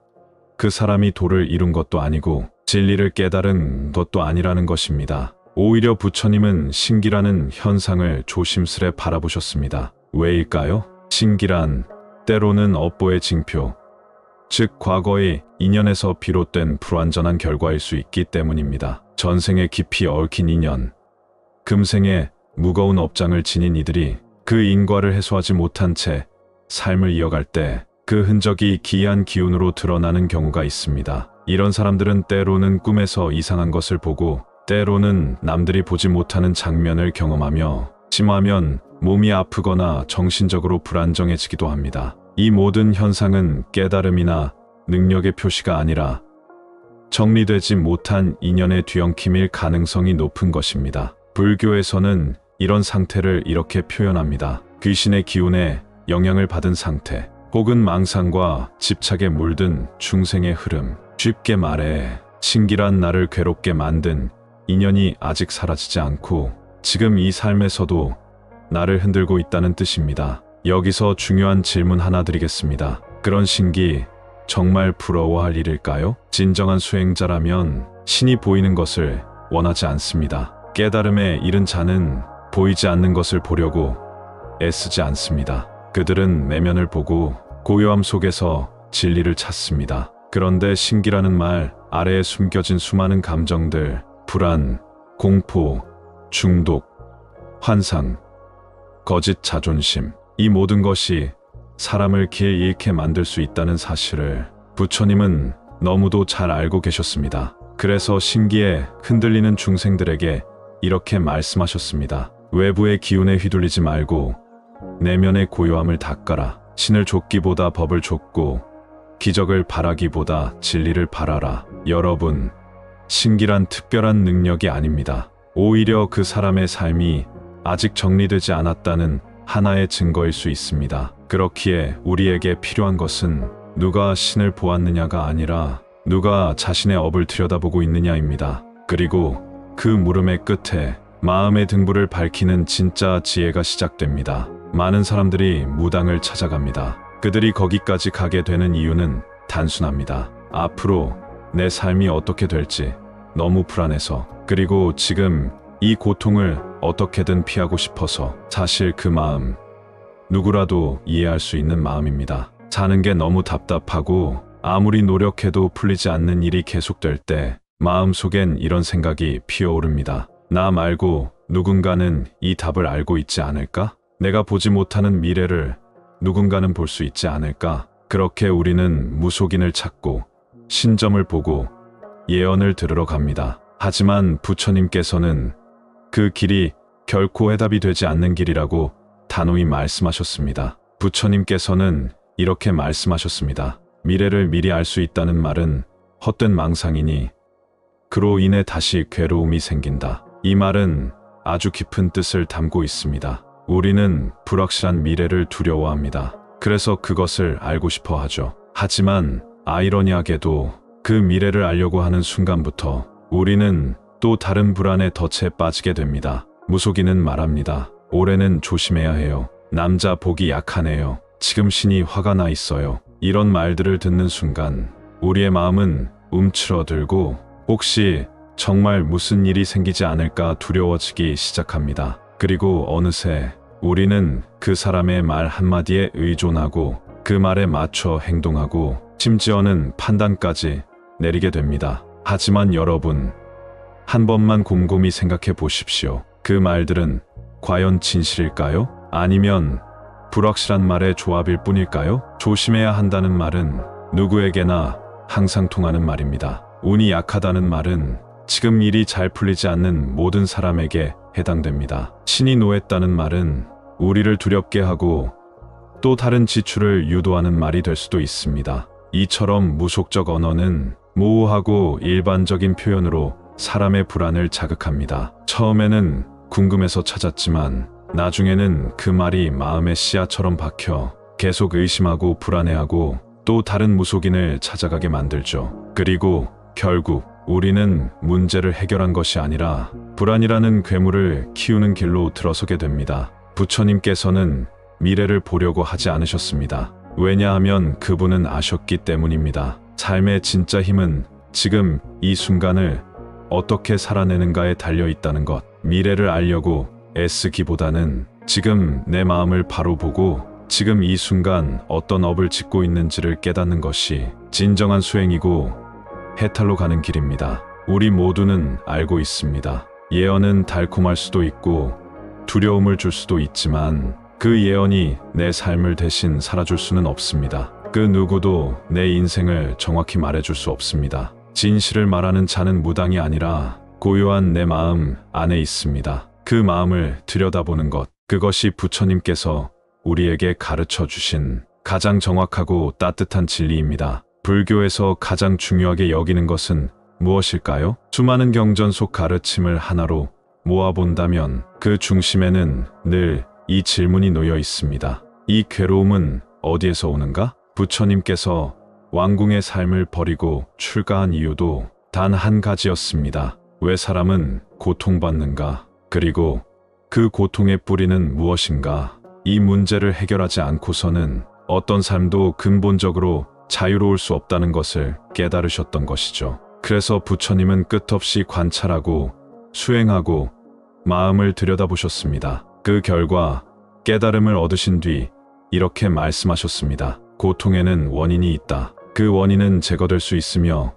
Speaker 1: 그 사람이 도를 이룬 것도 아니고 진리를 깨달은 것도 아니라는 것입니다. 오히려 부처님은 신기라는 현상을 조심스레 바라보셨습니다. 왜일까요? 신기란 때로는 업보의 징표, 즉 과거의 인연에서 비롯된 불완전한 결과일 수 있기 때문입니다. 전생에 깊이 얽힌 인연, 금생에 무거운 업장을 지닌 이들이 그 인과를 해소하지 못한 채 삶을 이어갈 때 그 흔적이 기이한 기운으로 드러나는 경우가 있습니다. 이런 사람들은 때로는 꿈에서 이상한 것을 보고 때로는 남들이 보지 못하는 장면을 경험하며 심하면 몸이 아프거나 정신적으로 불안정해지기도 합니다. 이 모든 현상은 깨달음이나 능력의 표시가 아니라 정리되지 못한 인연의 뒤엉킴일 가능성이 높은 것입니다. 불교에서는 이런 상태를 이렇게 표현합니다. 귀신의 기운에 영향을 받은 상태, 혹은 망상과 집착에 물든 중생의 흐름. 쉽게 말해 신기란 나를 괴롭게 만든 인연이 아직 사라지지 않고 지금 이 삶에서도 나를 흔들고 있다는 뜻입니다. 여기서 중요한 질문 하나 드리겠습니다. 그런 신기 정말 부러워할 일일까요? 진정한 수행자라면 신이 보이는 것을 원하지 않습니다. 깨달음에 이른 자는 보이지 않는 것을 보려고 애쓰지 않습니다. 그들은 내면을 보고 고요함 속에서 진리를 찾습니다. 그런데 신기라는 말 아래에 숨겨진 수많은 감정들, 불안, 공포, 중독, 환상, 거짓 자존심, 이 모든 것이 사람을 길 잃게 만들 수 있다는 사실을 부처님은 너무도 잘 알고 계셨습니다. 그래서 신기에 흔들리는 중생들에게 이렇게 말씀하셨습니다. 외부의 기운에 휘둘리지 말고 내면의 고요함을 닦아라. 신을 좇기보다 법을 좇고 기적을 바라기보다 진리를 바라라. 여러분, 신기란 특별한 능력이 아닙니다. 오히려 그 사람의 삶이 아직 정리되지 않았다는 하나의 증거일 수 있습니다. 그렇기에 우리에게 필요한 것은 누가 신을 보았느냐가 아니라 누가 자신의 업을 들여다보고 있느냐입니다. 그리고 그 물음의 끝에 마음의 등불을 밝히는 진짜 지혜가 시작됩니다. 많은 사람들이 무당을 찾아갑니다. 그들이 거기까지 가게 되는 이유는 단순합니다. 앞으로 내 삶이 어떻게 될지 너무 불안해서, 그리고 지금 이 고통을 어떻게든 피하고 싶어서. 사실 그 마음 누구라도 이해할 수 있는 마음입니다. 사는 게 너무 답답하고 아무리 노력해도 풀리지 않는 일이 계속될 때 마음속엔 이런 생각이 피어오릅니다. 나 말고 누군가는 이 답을 알고 있지 않을까? 내가 보지 못하는 미래를 누군가는 볼 수 있지 않을까? 그렇게 우리는 무속인을 찾고 신점을 보고 예언을 들으러 갑니다. 하지만 부처님께서는 그 길이 결코 해답이 되지 않는 길이라고 단호히 말씀하셨습니다. 부처님께서는 이렇게 말씀하셨습니다. 미래를 미리 알 수 있다는 말은 헛된 망상이니 그로 인해 다시 괴로움이 생긴다. 이 말은 아주 깊은 뜻을 담고 있습니다. 우리는 불확실한 미래를 두려워합니다. 그래서 그것을 알고 싶어 하죠. 하지만 아이러니하게도 그 미래를 알려고 하는 순간부터 우리는 또 다른 불안의 덫에 빠지게 됩니다. 무속인은 말합니다. 올해는 조심해야 해요. 남자 복이 약하네요. 지금 신이 화가 나 있어요. 이런 말들을 듣는 순간 우리의 마음은 움츠러들고 혹시 정말 무슨 일이 생기지 않을까 두려워지기 시작합니다. 그리고 어느새 우리는 그 사람의 말 한마디에 의존하고 그 말에 맞춰 행동하고 심지어는 판단까지 내리게 됩니다. 하지만 여러분, 한 번만 곰곰이 생각해 보십시오. 그 말들은 과연 진실일까요? 아니면 불확실한 말의 조합일 뿐일까요? 조심해야 한다는 말은 누구에게나 항상 통하는 말입니다. 운이 약하다는 말은 지금 일이 잘 풀리지 않는 모든 사람에게 해당됩니다. 신이 노했다는 말은 우리를 두렵게 하고 또 다른 지출을 유도하는 말이 될 수도 있습니다. 이처럼 무속적 언어는 모호하고 일반적인 표현으로 사람의 불안을 자극합니다. 처음에는 궁금해서 찾았지만 나중에는 그 말이 마음의 씨앗처럼 박혀 계속 의심하고 불안해하고 또 다른 무속인을 찾아가게 만들죠. 그리고 결국 우리는 문제를 해결한 것이 아니라 불안이라는 괴물을 키우는 길로 들어서게 됩니다. 부처님께서는 미래를 보려고 하지 않으셨습니다. 왜냐하면 그분은 아셨기 때문입니다. 삶의 진짜 힘은 지금 이 순간을 어떻게 살아내는가에 달려 있다는 것. 미래를 알려고 애쓰기보다는 지금 내 마음을 바로 보고 지금 이 순간 어떤 업을 짓고 있는지를 깨닫는 것이 진정한 수행이고 해탈로 가는 길입니다. 우리 모두는 알고 있습니다. 예언은 달콤할 수도 있고 두려움을 줄 수도 있지만 그 예언이 내 삶을 대신 살아줄 수는 없습니다. 그 누구도 내 인생을 정확히 말해줄 수 없습니다. 진실을 말하는 자는 무당이 아니라 고요한 내 마음 안에 있습니다. 그 마음을 들여다보는 것, 그것이 부처님께서 우리에게 가르쳐 주신 가장 정확하고 따뜻한 진리입니다. 불교에서 가장 중요하게 여기는 것은 무엇일까요? 수많은 경전 속 가르침을 하나로 모아본다면 그 중심에는 늘 이 질문이 놓여 있습니다. 이 괴로움은 어디에서 오는가? 부처님께서 왕궁의 삶을 버리고 출가한 이유도 단 한 가지였습니다. 왜 사람은 고통받는가? 그리고 그 고통의 뿌리는 무엇인가? 이 문제를 해결하지 않고서는 어떤 삶도 근본적으로 자유로울 수 없다는 것을 깨달으셨던 것이죠. 그래서 부처님은 끝없이 관찰하고 수행하고 마음을 들여다보셨습니다. 그 결과 깨달음을 얻으신 뒤 이렇게 말씀하셨습니다. 고통에는 원인이 있다. 그 원인은 제거될 수 있으며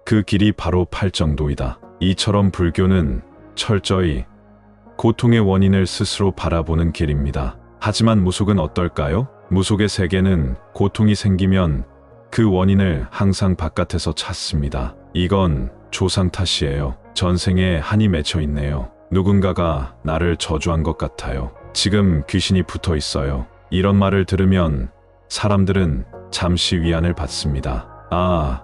Speaker 1: 그 길이 바로 팔정도이다. 이처럼 불교는 철저히 고통의 원인을 스스로 바라보는 길입니다. 하지만 무속은 어떨까요? 무속의 세계는 고통이 생기면 그 원인을 항상 바깥에서 찾습니다. 이건 조상 탓이에요. 전생에 한이 맺혀 있네요. 누군가가 나를 저주한 것 같아요. 지금 귀신이 붙어 있어요. 이런 말을 들으면 사람들은 잠시 위안을 받습니다. 아,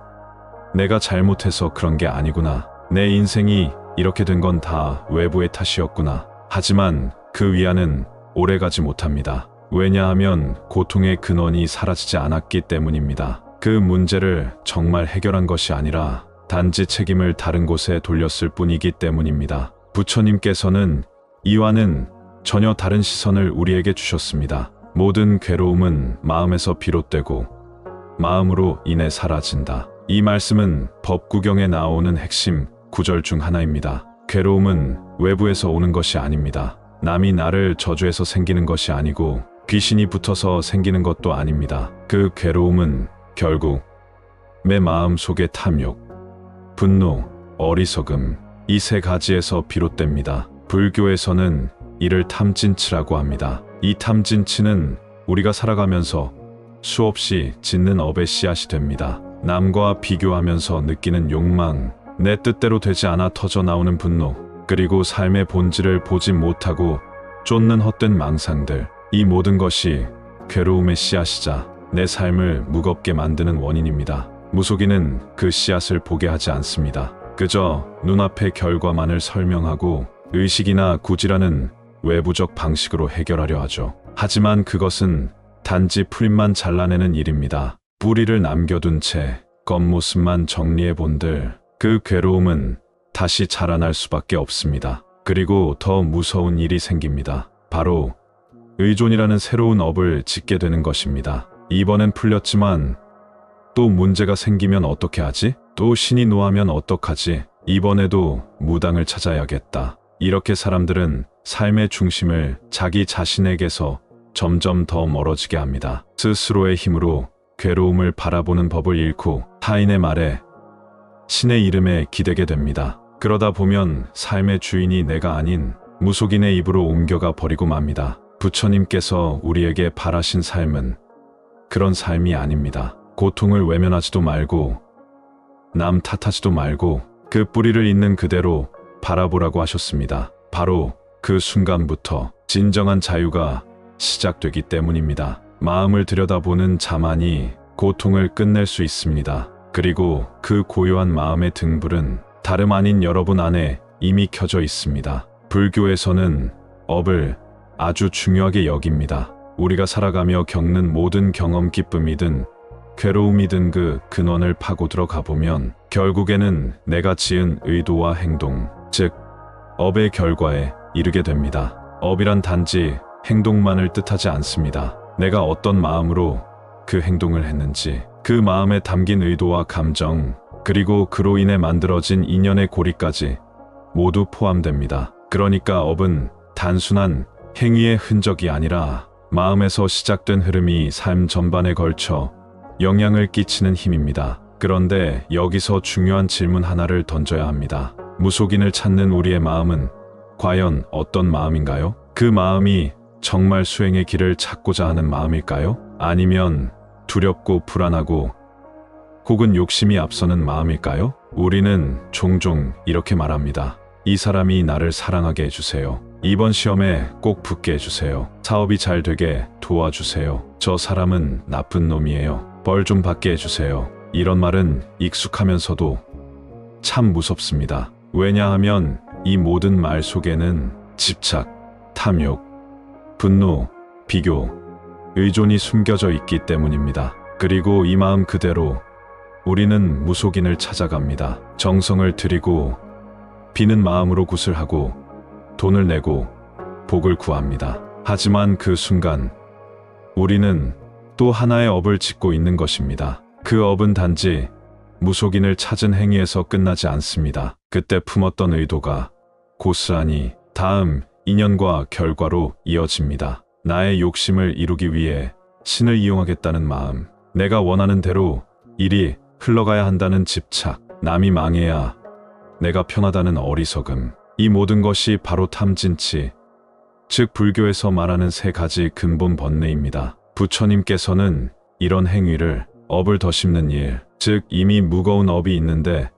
Speaker 1: 내가 잘못해서 그런 게 아니구나. 내 인생이 이렇게 된 건 다 외부의 탓이었구나. 하지만 그 위안은 오래가지 못합니다. 왜냐하면 고통의 근원이 사라지지 않았기 때문입니다. 그 문제를 정말 해결한 것이 아니라 단지 책임을 다른 곳에 돌렸을 뿐이기 때문입니다. 부처님께서는 이와는 전혀 다른 시선을 우리에게 주셨습니다. 모든 괴로움은 마음에서 비롯되고 마음으로 인해 사라진다. 이 말씀은 법구경에 나오는 핵심 구절 중 하나입니다. 괴로움은 외부에서 오는 것이 아닙니다. 남이 나를 저주해서 생기는 것이 아니고 귀신이 붙어서 생기는 것도 아닙니다. 그 괴로움은 결국 내 마음 속의 탐욕, 분노, 어리석음, 이 세 가지에서 비롯됩니다. 불교에서는 이를 탐진치라고 합니다. 이 탐진치는 우리가 살아가면서 수없이 짓는 업의 씨앗이 됩니다. 남과 비교하면서 느끼는 욕망, 내 뜻대로 되지 않아 터져 나오는 분노, 그리고 삶의 본질을 보지 못하고 쫓는 헛된 망상들, 이 모든 것이 괴로움의 씨앗이자 내 삶을 무겁게 만드는 원인입니다. 무속인은 그 씨앗을 보게 하지 않습니다. 그저 눈앞의 결과만을 설명하고 의식이나 구지라는 외부적 방식으로 해결하려 하죠. 하지만 그것은 단지 풀잎만 잘라내는 일입니다. 뿌리를 남겨둔 채 겉모습만 정리해 본들 그 괴로움은 다시 자라날 수밖에 없습니다. 그리고 더 무서운 일이 생깁니다. 바로 의존이라는 새로운 업을 짓게 되는 것입니다. 이번엔 풀렸지만 또 문제가 생기면 어떻게 하지? 또 신이 노하면 어떡하지? 이번에도 무당을 찾아야겠다. 이렇게 사람들은 삶의 중심을 자기 자신에게서 점점 더 멀어지게 합니다. 스스로의 힘으로 괴로움을 바라보는 법을 잃고 타인의 말에, 신의 이름에 기대게 됩니다. 그러다 보면 삶의 주인이 내가 아닌 무속인의 입으로 옮겨가 버리고 맙니다. 부처님께서 우리에게 바라신 삶은 그런 삶이 아닙니다. 고통을 외면하지도 말고 남 탓하지도 말고 그 뿌리를 있는 그대로 바라보라고 하셨습니다. 바로 그 순간부터 진정한 자유가 시작되기 때문입니다. 마음을 들여다보는 자만이 고통을 끝낼 수 있습니다. 그리고 그 고요한 마음의 등불은 다름 아닌 여러분 안에 이미 켜져 있습니다. 불교에서는 업을 아주 중요하게 여깁니다. 우리가 살아가며 겪는 모든 경험, 기쁨이든 괴로움이든 그 근원을 파고 들어가 보면 결국에는 내가 지은 의도와 행동, 즉 업의 결과에 이르게 됩니다. 업이란 단지 행동만을 뜻하지 않습니다. 내가 어떤 마음으로 그 행동을 했는지, 그 마음에 담긴 의도와 감정, 그리고 그로 인해 만들어진 인연의 고리까지 모두 포함됩니다. 그러니까 업은 단순한 행위의 흔적이 아니라 마음에서 시작된 흐름이 삶 전반에 걸쳐 영향을 끼치는 힘입니다. 그런데 여기서 중요한 질문 하나를 던져야 합니다. 무속인을 찾는 우리의 마음은 과연 어떤 마음인가요? 그 마음이 정말 수행의 길을 찾고자 하는 마음일까요? 아니면 두렵고 불안하고 혹은 욕심이 앞서는 마음일까요? 우리는 종종 이렇게 말합니다. 이 사람이 나를 사랑하게 해주세요. 이번 시험에 꼭 붙게 해주세요. 사업이 잘 되게 도와주세요. 저 사람은 나쁜 놈이에요. 벌 좀 받게 해주세요. 이런 말은 익숙하면서도 참 무섭습니다. 왜냐하면 이 모든 말 속에는 집착, 탐욕, 분노, 비교, 의존이 숨겨져 있기 때문입니다. 그리고 이 마음 그대로 우리는 무속인을 찾아갑니다. 정성을 들이고 비는 마음으로 굿을 하고 돈을 내고 복을 구합니다. 하지만 그 순간 우리는 또 하나의 업을 짓고 있는 것입니다. 그 업은 단지 무속인을 찾은 행위에서 끝나지 않습니다. 그때 품었던 의도가 고스란히 다음 인연과 결과로 이어집니다. 나의 욕심을 이루기 위해 신을 이용하겠다는 마음, 내가 원하는 대로 일이 흘러가야 한다는 집착, 남이 망해야 내가 편하다는 어리석음, 이 모든 것이 바로 탐진치, 즉 불교에서 말하는 세 가지 근본 번뇌입니다. 부처님께서는 이런 행위를 업을 더 심는 일, 즉 이미 무거운 업이 있는데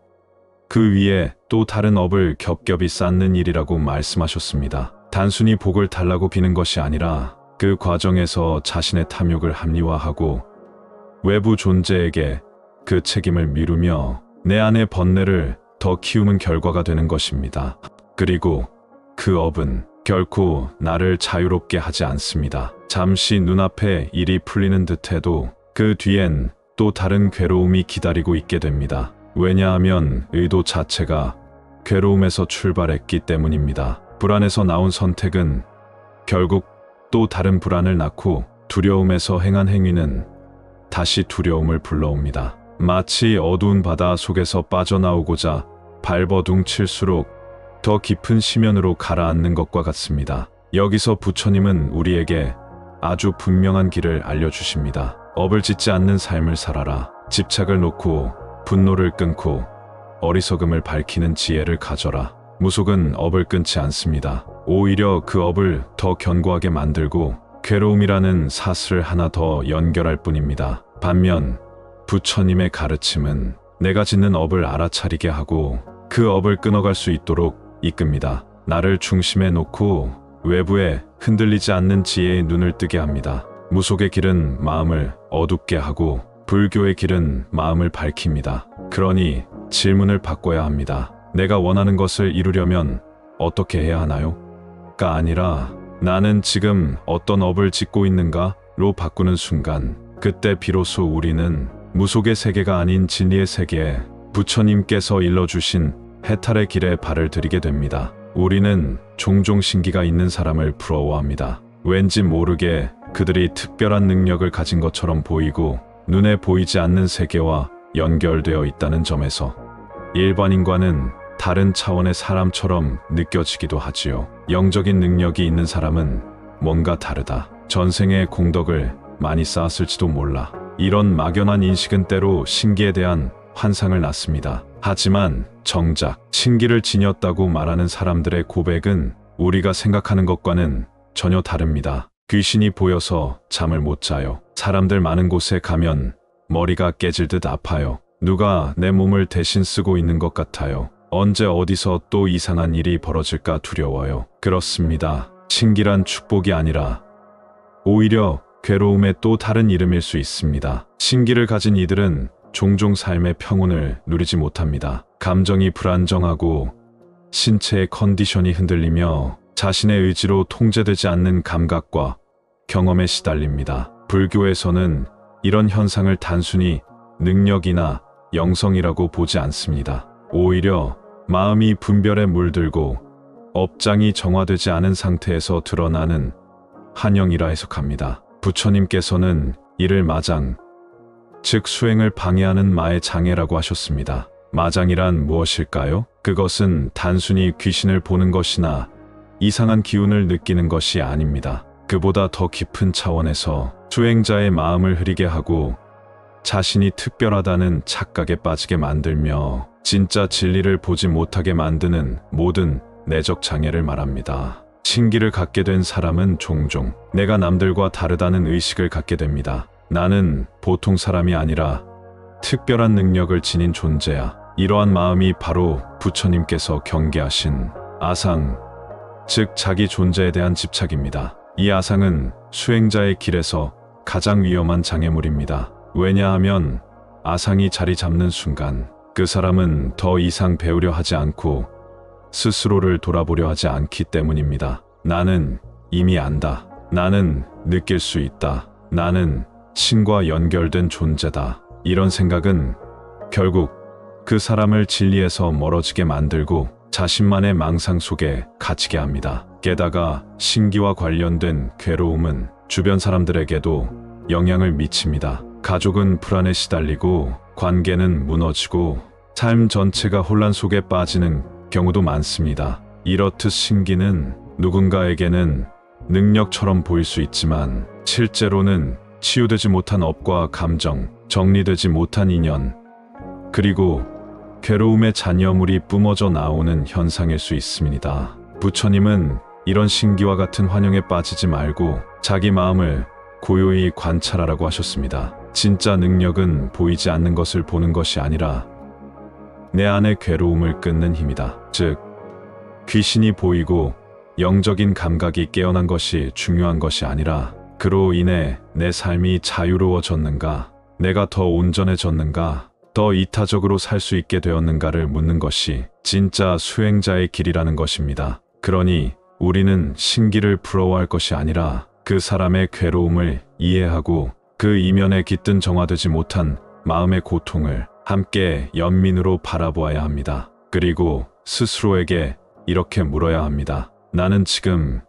Speaker 1: 그 위에 또 다른 업을 겹겹이 쌓는 일이라고 말씀하셨습니다. 단순히 복을 달라고 비는 것이 아니라 그 과정에서 자신의 탐욕을 합리화하고 외부 존재에게 그 책임을 미루며 내 안의 번뇌를 더 키우는 결과가 되는 것입니다. 그리고 그 업은 결코 나를 자유롭게 하지 않습니다. 잠시 눈앞에 일이 풀리는 듯해도 그 뒤엔 또 다른 괴로움이 기다리고 있게 됩니다. 왜냐하면 의도 자체가 괴로움에서 출발했기 때문입니다. 불안에서 나온 선택은 결국 또 다른 불안을 낳고 두려움에서 행한 행위는 다시 두려움을 불러옵니다. 마치 어두운 바다 속에서 빠져나오고자 발버둥 칠수록 더 깊은 심연으로 가라앉는 것과 같습니다. 여기서 부처님은 우리에게 아주 분명한 길을 알려주십니다. 업을 짓지 않는 삶을 살아라. 집착을 놓고 분노를 끊고 어리석음을 밝히는 지혜를 가져라. 무속은 업을 끊지 않습니다. 오히려 그 업을 더 견고하게 만들고 괴로움이라는 사슬을 하나 더 연결할 뿐입니다. 반면 부처님의 가르침은 내가 짓는 업을 알아차리게 하고 그 업을 끊어갈 수 있도록 이끕니다. 나를 중심에 놓고 외부에 흔들리지 않는 지혜의 눈을 뜨게 합니다. 무속의 길은 마음을 어둡게 하고 불교의 길은 마음을 밝힙니다. 그러니 질문을 바꿔야 합니다. 내가 원하는 것을 이루려면 어떻게 해야 하나요? 가 아니라 나는 지금 어떤 업을 짓고 있는가로 바꾸는 순간, 그때 비로소 우리는 무속의 세계가 아닌 진리의 세계에 부처님께서 일러주신 해탈의 길에 발을 들이게 됩니다. 우리는 종종 신기가 있는 사람을 부러워합니다. 왠지 모르게 그들이 특별한 능력을 가진 것처럼 보이고 눈에 보이지 않는 세계와 연결되어 있다는 점에서 일반인과는 다른 차원의 사람처럼 느껴지기도 하지요. 영적인 능력이 있는 사람은 뭔가 다르다. 전생의 공덕을 많이 쌓았을지도 몰라. 이런 막연한 인식은 때로 신기에 대한 환상을 낳습니다. 하지만 정작 신기를 지녔다고 말하는 사람들의 고백은 우리가 생각하는 것과는 전혀 다릅니다. 귀신이 보여서 잠을 못 자요. 사람들 많은 곳에 가면 머리가 깨질 듯 아파요. 누가 내 몸을 대신 쓰고 있는 것 같아요. 언제 어디서 또 이상한 일이 벌어질까 두려워요. 그렇습니다. 신기란 축복이 아니라 오히려 괴로움의 또 다른 이름일 수 있습니다. 신기를 가진 이들은 종종 삶의 평온을 누리지 못합니다. 감정이 불안정하고 신체의 컨디션이 흔들리며 자신의 의지로 통제되지 않는 감각과 경험에 시달립니다. 불교에서는 이런 현상을 단순히 능력이나 영성이라고 보지 않습니다. 오히려 마음이 분별에 물들고 업장이 정화되지 않은 상태에서 드러나는 한영이라 해석합니다. 부처님께서는 이를 마장, 즉 수행을 방해하는 마의 장애라고 하셨습니다. 마장이란 무엇일까요? 그것은 단순히 귀신을 보는 것이나 이상한 기운을 느끼는 것이 아닙니다. 그보다 더 깊은 차원에서 수행자의 마음을 흐리게 하고 자신이 특별하다는 착각에 빠지게 만들며 진짜 진리를 보지 못하게 만드는 모든 내적 장애를 말합니다. 신기를 갖게 된 사람은 종종 내가 남들과 다르다는 의식을 갖게 됩니다. 나는 보통 사람이 아니라 특별한 능력을 지닌 존재야. 이러한 마음이 바로 부처님께서 경계하신 아상, 즉 자기 존재에 대한 집착입니다. 이 아상은 수행자의 길에서 가장 위험한 장애물입니다. 왜냐하면 아상이 자리 잡는 순간 그 사람은 더 이상 배우려 하지 않고 스스로를 돌아보려 하지 않기 때문입니다. 나는 이미 안다. 나는 느낄 수 있다. 나는 신과 연결된 존재다. 이런 생각은 결국 그 사람을 진리에서 멀어지게 만들고 자신만의 망상 속에 갇히게 합니다. 게다가 신기와 관련된 괴로움은 주변 사람들에게도 영향을 미칩니다. 가족은 불안에 시달리고 관계는 무너지고 삶 전체가 혼란 속에 빠지는 경우도 많습니다. 이렇듯 신기는 누군가에게는 능력처럼 보일 수 있지만 실제로는 치유되지 못한 업과 감정, 정리되지 못한 인연, 그리고 괴로움의 잔여물이 뿜어져 나오는 현상일 수 있습니다. 부처님은 이런 신기와 같은 환영에 빠지지 말고 자기 마음을 고요히 관찰하라고 하셨습니다. 진짜 능력은 보이지 않는 것을 보는 것이 아니라 내 안의 괴로움을 끊는 힘이다. 즉, 귀신이 보이고 영적인 감각이 깨어난 것이 중요한 것이 아니라 그로 인해 내 삶이 자유로워졌는가, 내가 더 온전해졌는가, 더 이타적으로 살 수 있게 되었는가를 묻는 것이 진짜 수행자의 길이라는 것입니다. 그러니 우리는 신기를 부러워할 것이 아니라 그 사람의 괴로움을 이해하고 그 이면에 깃든 정화되지 못한 마음의 고통을 함께 연민으로 바라보아야 합니다. 그리고 스스로에게 이렇게 물어야 합니다. 나는 지금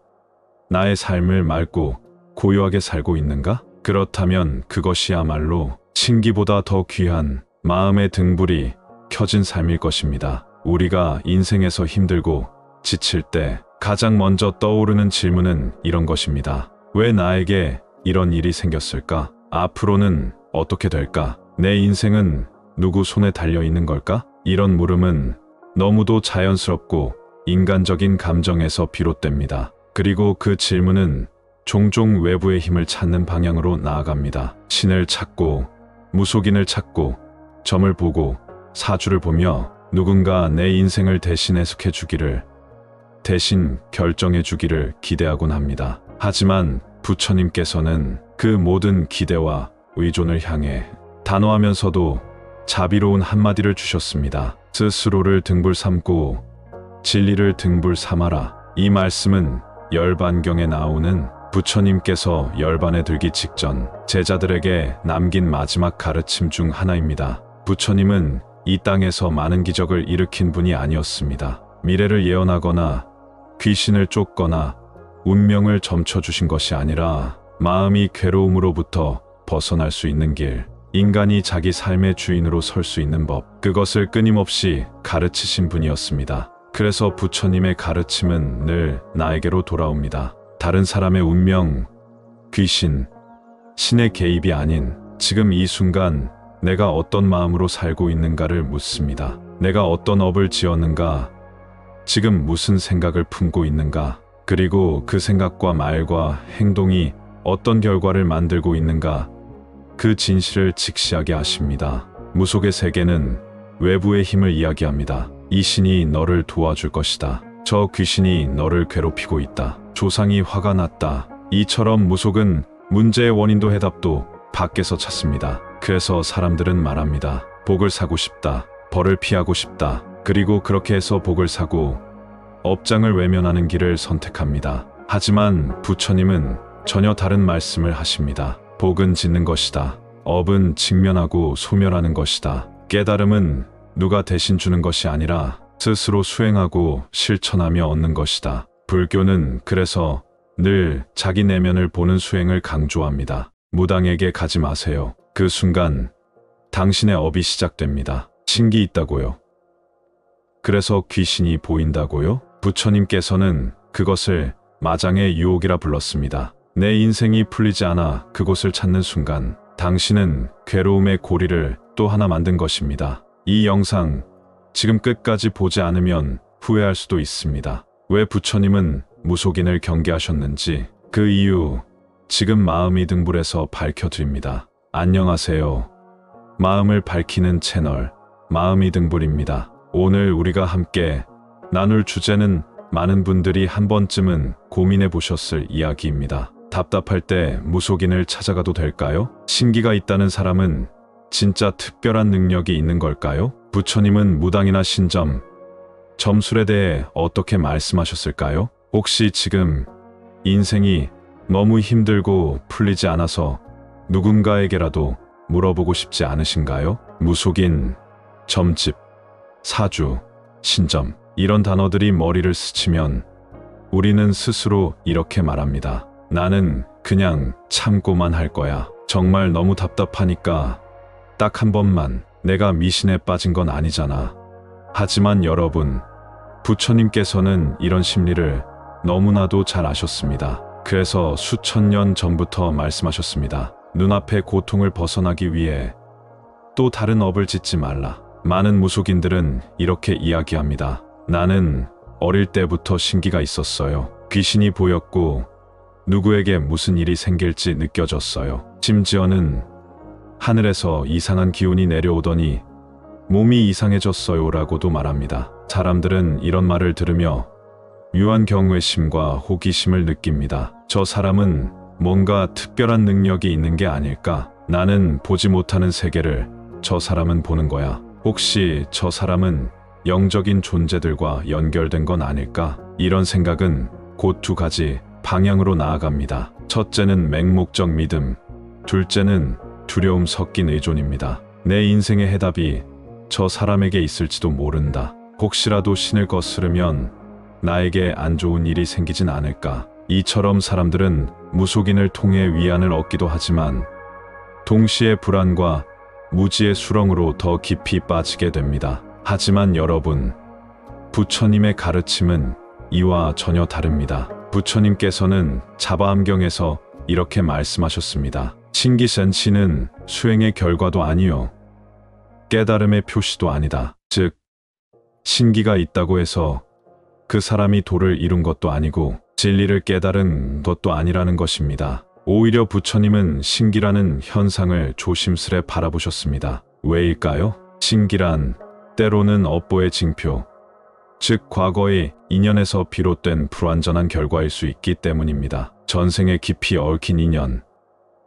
Speaker 1: 나의 삶을 맑고 고요하게 살고 있는가? 그렇다면 그것이야말로 신기보다 더 귀한 마음의 등불이 켜진 삶일 것입니다. 우리가 인생에서 힘들고 지칠 때 가장 먼저 떠오르는 질문은 이런 것입니다. 왜 나에게 이런 일이 생겼을까? 앞으로는 어떻게 될까? 내 인생은 누구 손에 달려 있는 걸까? 이런 물음은 너무도 자연스럽고 인간적인 감정에서 비롯됩니다. 그리고 그 질문은 종종 외부의 힘을 찾는 방향으로 나아갑니다. 신을 찾고, 무속인을 찾고, 점을 보고, 사주를 보며 누군가 내 인생을 대신 해석해 주기를, 대신 결정해 주기를 기대하곤 합니다. 하지만 부처님께서는 그 모든 기대와 의존을 향해 단호하면서도 자비로운 한마디를 주셨습니다. 스스로를 등불 삼고 진리를 등불 삼아라. 이 말씀은 열반경에 나오는 부처님께서 열반에 들기 직전 제자들에게 남긴 마지막 가르침 중 하나입니다. 부처님은 이 땅에서 많은 기적을 일으킨 분이 아니었습니다. 미래를 예언하거나 귀신을 쫓거나 운명을 점쳐주신 것이 아니라 마음이 괴로움으로부터 벗어날 수 있는 길, 인간이 자기 삶의 주인으로 설 수 있는 법, 그것을 끊임없이 가르치신 분이었습니다. 그래서 부처님의 가르침은 늘 나에게로 돌아옵니다. 다른 사람의 운명, 귀신, 신의 개입이 아닌 지금 이 순간 내가 어떤 마음으로 살고 있는가를 묻습니다. 내가 어떤 업을 지었는가, 지금 무슨 생각을 품고 있는가, 그리고 그 생각과 말과 행동이 어떤 결과를 만들고 있는가, 그 진실을 직시하게 하십니다. 무속의 세계는 외부의 힘을 이야기합니다. 이 신이 너를 도와줄 것이다. 저 귀신이 너를 괴롭히고 있다. 조상이 화가 났다. 이처럼 무속은 문제의 원인도 해답도 밖에서 찾습니다. 그래서 사람들은 말합니다. 복을 사고 싶다. 벌을 피하고 싶다. 그리고 그렇게 해서 복을 사고 업장을 외면하는 길을 선택합니다. 하지만 부처님은 전혀 다른 말씀을 하십니다. 복은 짓는 것이다. 업은 직면하고 소멸하는 것이다. 깨달음은 누가 대신 주는 것이 아니라 스스로 수행하고 실천하며 얻는 것이다. 불교는 그래서 늘 자기 내면을 보는 수행을 강조합니다. 무당에게 가지 마세요. 그 순간 당신의 업이 시작됩니다. 신기 있다고요. 그래서 귀신이 보인다고요? 부처님께서는 그것을 마장의 유혹이라 불렀습니다. 내 인생이 풀리지 않아 그곳을 찾는 순간 당신은 괴로움의 고리를 또 하나 만든 것입니다. 이 영상 지금 끝까지 보지 않으면 후회할 수도 있습니다. 왜 부처님은 무속인을 경계하셨는지 그 이유 지금 마음이 등불에서 밝혀드립니다. 안녕하세요. 마음을 밝히는 채널 마음이 등불입니다. 오늘 우리가 함께 나눌 주제는 많은 분들이 한 번쯤은 고민해 보셨을 이야기입니다. 답답할 때 무속인을 찾아가도 될까요? 신기가 있다는 사람은 진짜 특별한 능력이 있는 걸까요? 부처님은 무당이나 신점, 점술에 대해 어떻게 말씀하셨을까요? 혹시 지금 인생이 너무 힘들고 풀리지 않아서 누군가에게라도 물어보고 싶지 않으신가요? 무속인, 점집, 사주, 신점 이런 단어들이 머리를 스치면 우리는 스스로 이렇게 말합니다. 나는 그냥 참고만 할 거야. 정말 너무 답답하니까 딱 한 번만. 내가 미신에 빠진 건 아니잖아. 하지만 여러분, 부처님께서는 이런 심리를 너무나도 잘 아셨습니다. 그래서 수천 년 전부터 말씀하셨습니다. 눈앞의 고통을 벗어나기 위해 또 다른 업을 짓지 말라. 많은 무속인들은 이렇게 이야기합니다. 나는 어릴 때부터 신기가 있었어요. 귀신이 보였고 누구에게 무슨 일이 생길지 느껴졌어요. 심지어는 하늘에서 이상한 기운이 내려오더니 몸이 이상해졌어요 라고도 말합니다. 사람들은 이런 말을 들으며 묘한 경외심과 호기심을 느낍니다. 저 사람은 뭔가 특별한 능력이 있는 게 아닐까? 나는 보지 못하는 세계를 저 사람은 보는 거야. 혹시 저 사람은 영적인 존재들과 연결된 건 아닐까? 이런 생각은 곧 두 가지 방향으로 나아갑니다. 첫째는 맹목적 믿음, 둘째는 두려움 섞인 의존입니다. 내 인생의 해답이 저 사람에게 있을지도 모른다. 혹시라도 신을 거스르면 나에게 안 좋은 일이 생기진 않을까? 이처럼 사람들은 무속인을 통해 위안을 얻기도 하지만 동시에 불안과 무지의 수렁으로 더 깊이 빠지게 됩니다. 하지만 여러분, 부처님의 가르침은 이와 전혀 다릅니다. 부처님께서는 자바암경에서 이렇게 말씀하셨습니다. 신기센치는 수행의 결과도 아니요 깨달음의 표시도 아니다. 즉, 신기가 있다고 해서 그 사람이 도를 이룬 것도 아니고 진리를 깨달은 것도 아니라는 것입니다. 오히려 부처님은 신기라는 현상을 조심스레 바라보셨습니다. 왜일까요? 신기란 때로는 업보의 징표, 즉 과거의 인연에서 비롯된 불완전한 결과일 수 있기 때문입니다. 전생에 깊이 얽힌 인연,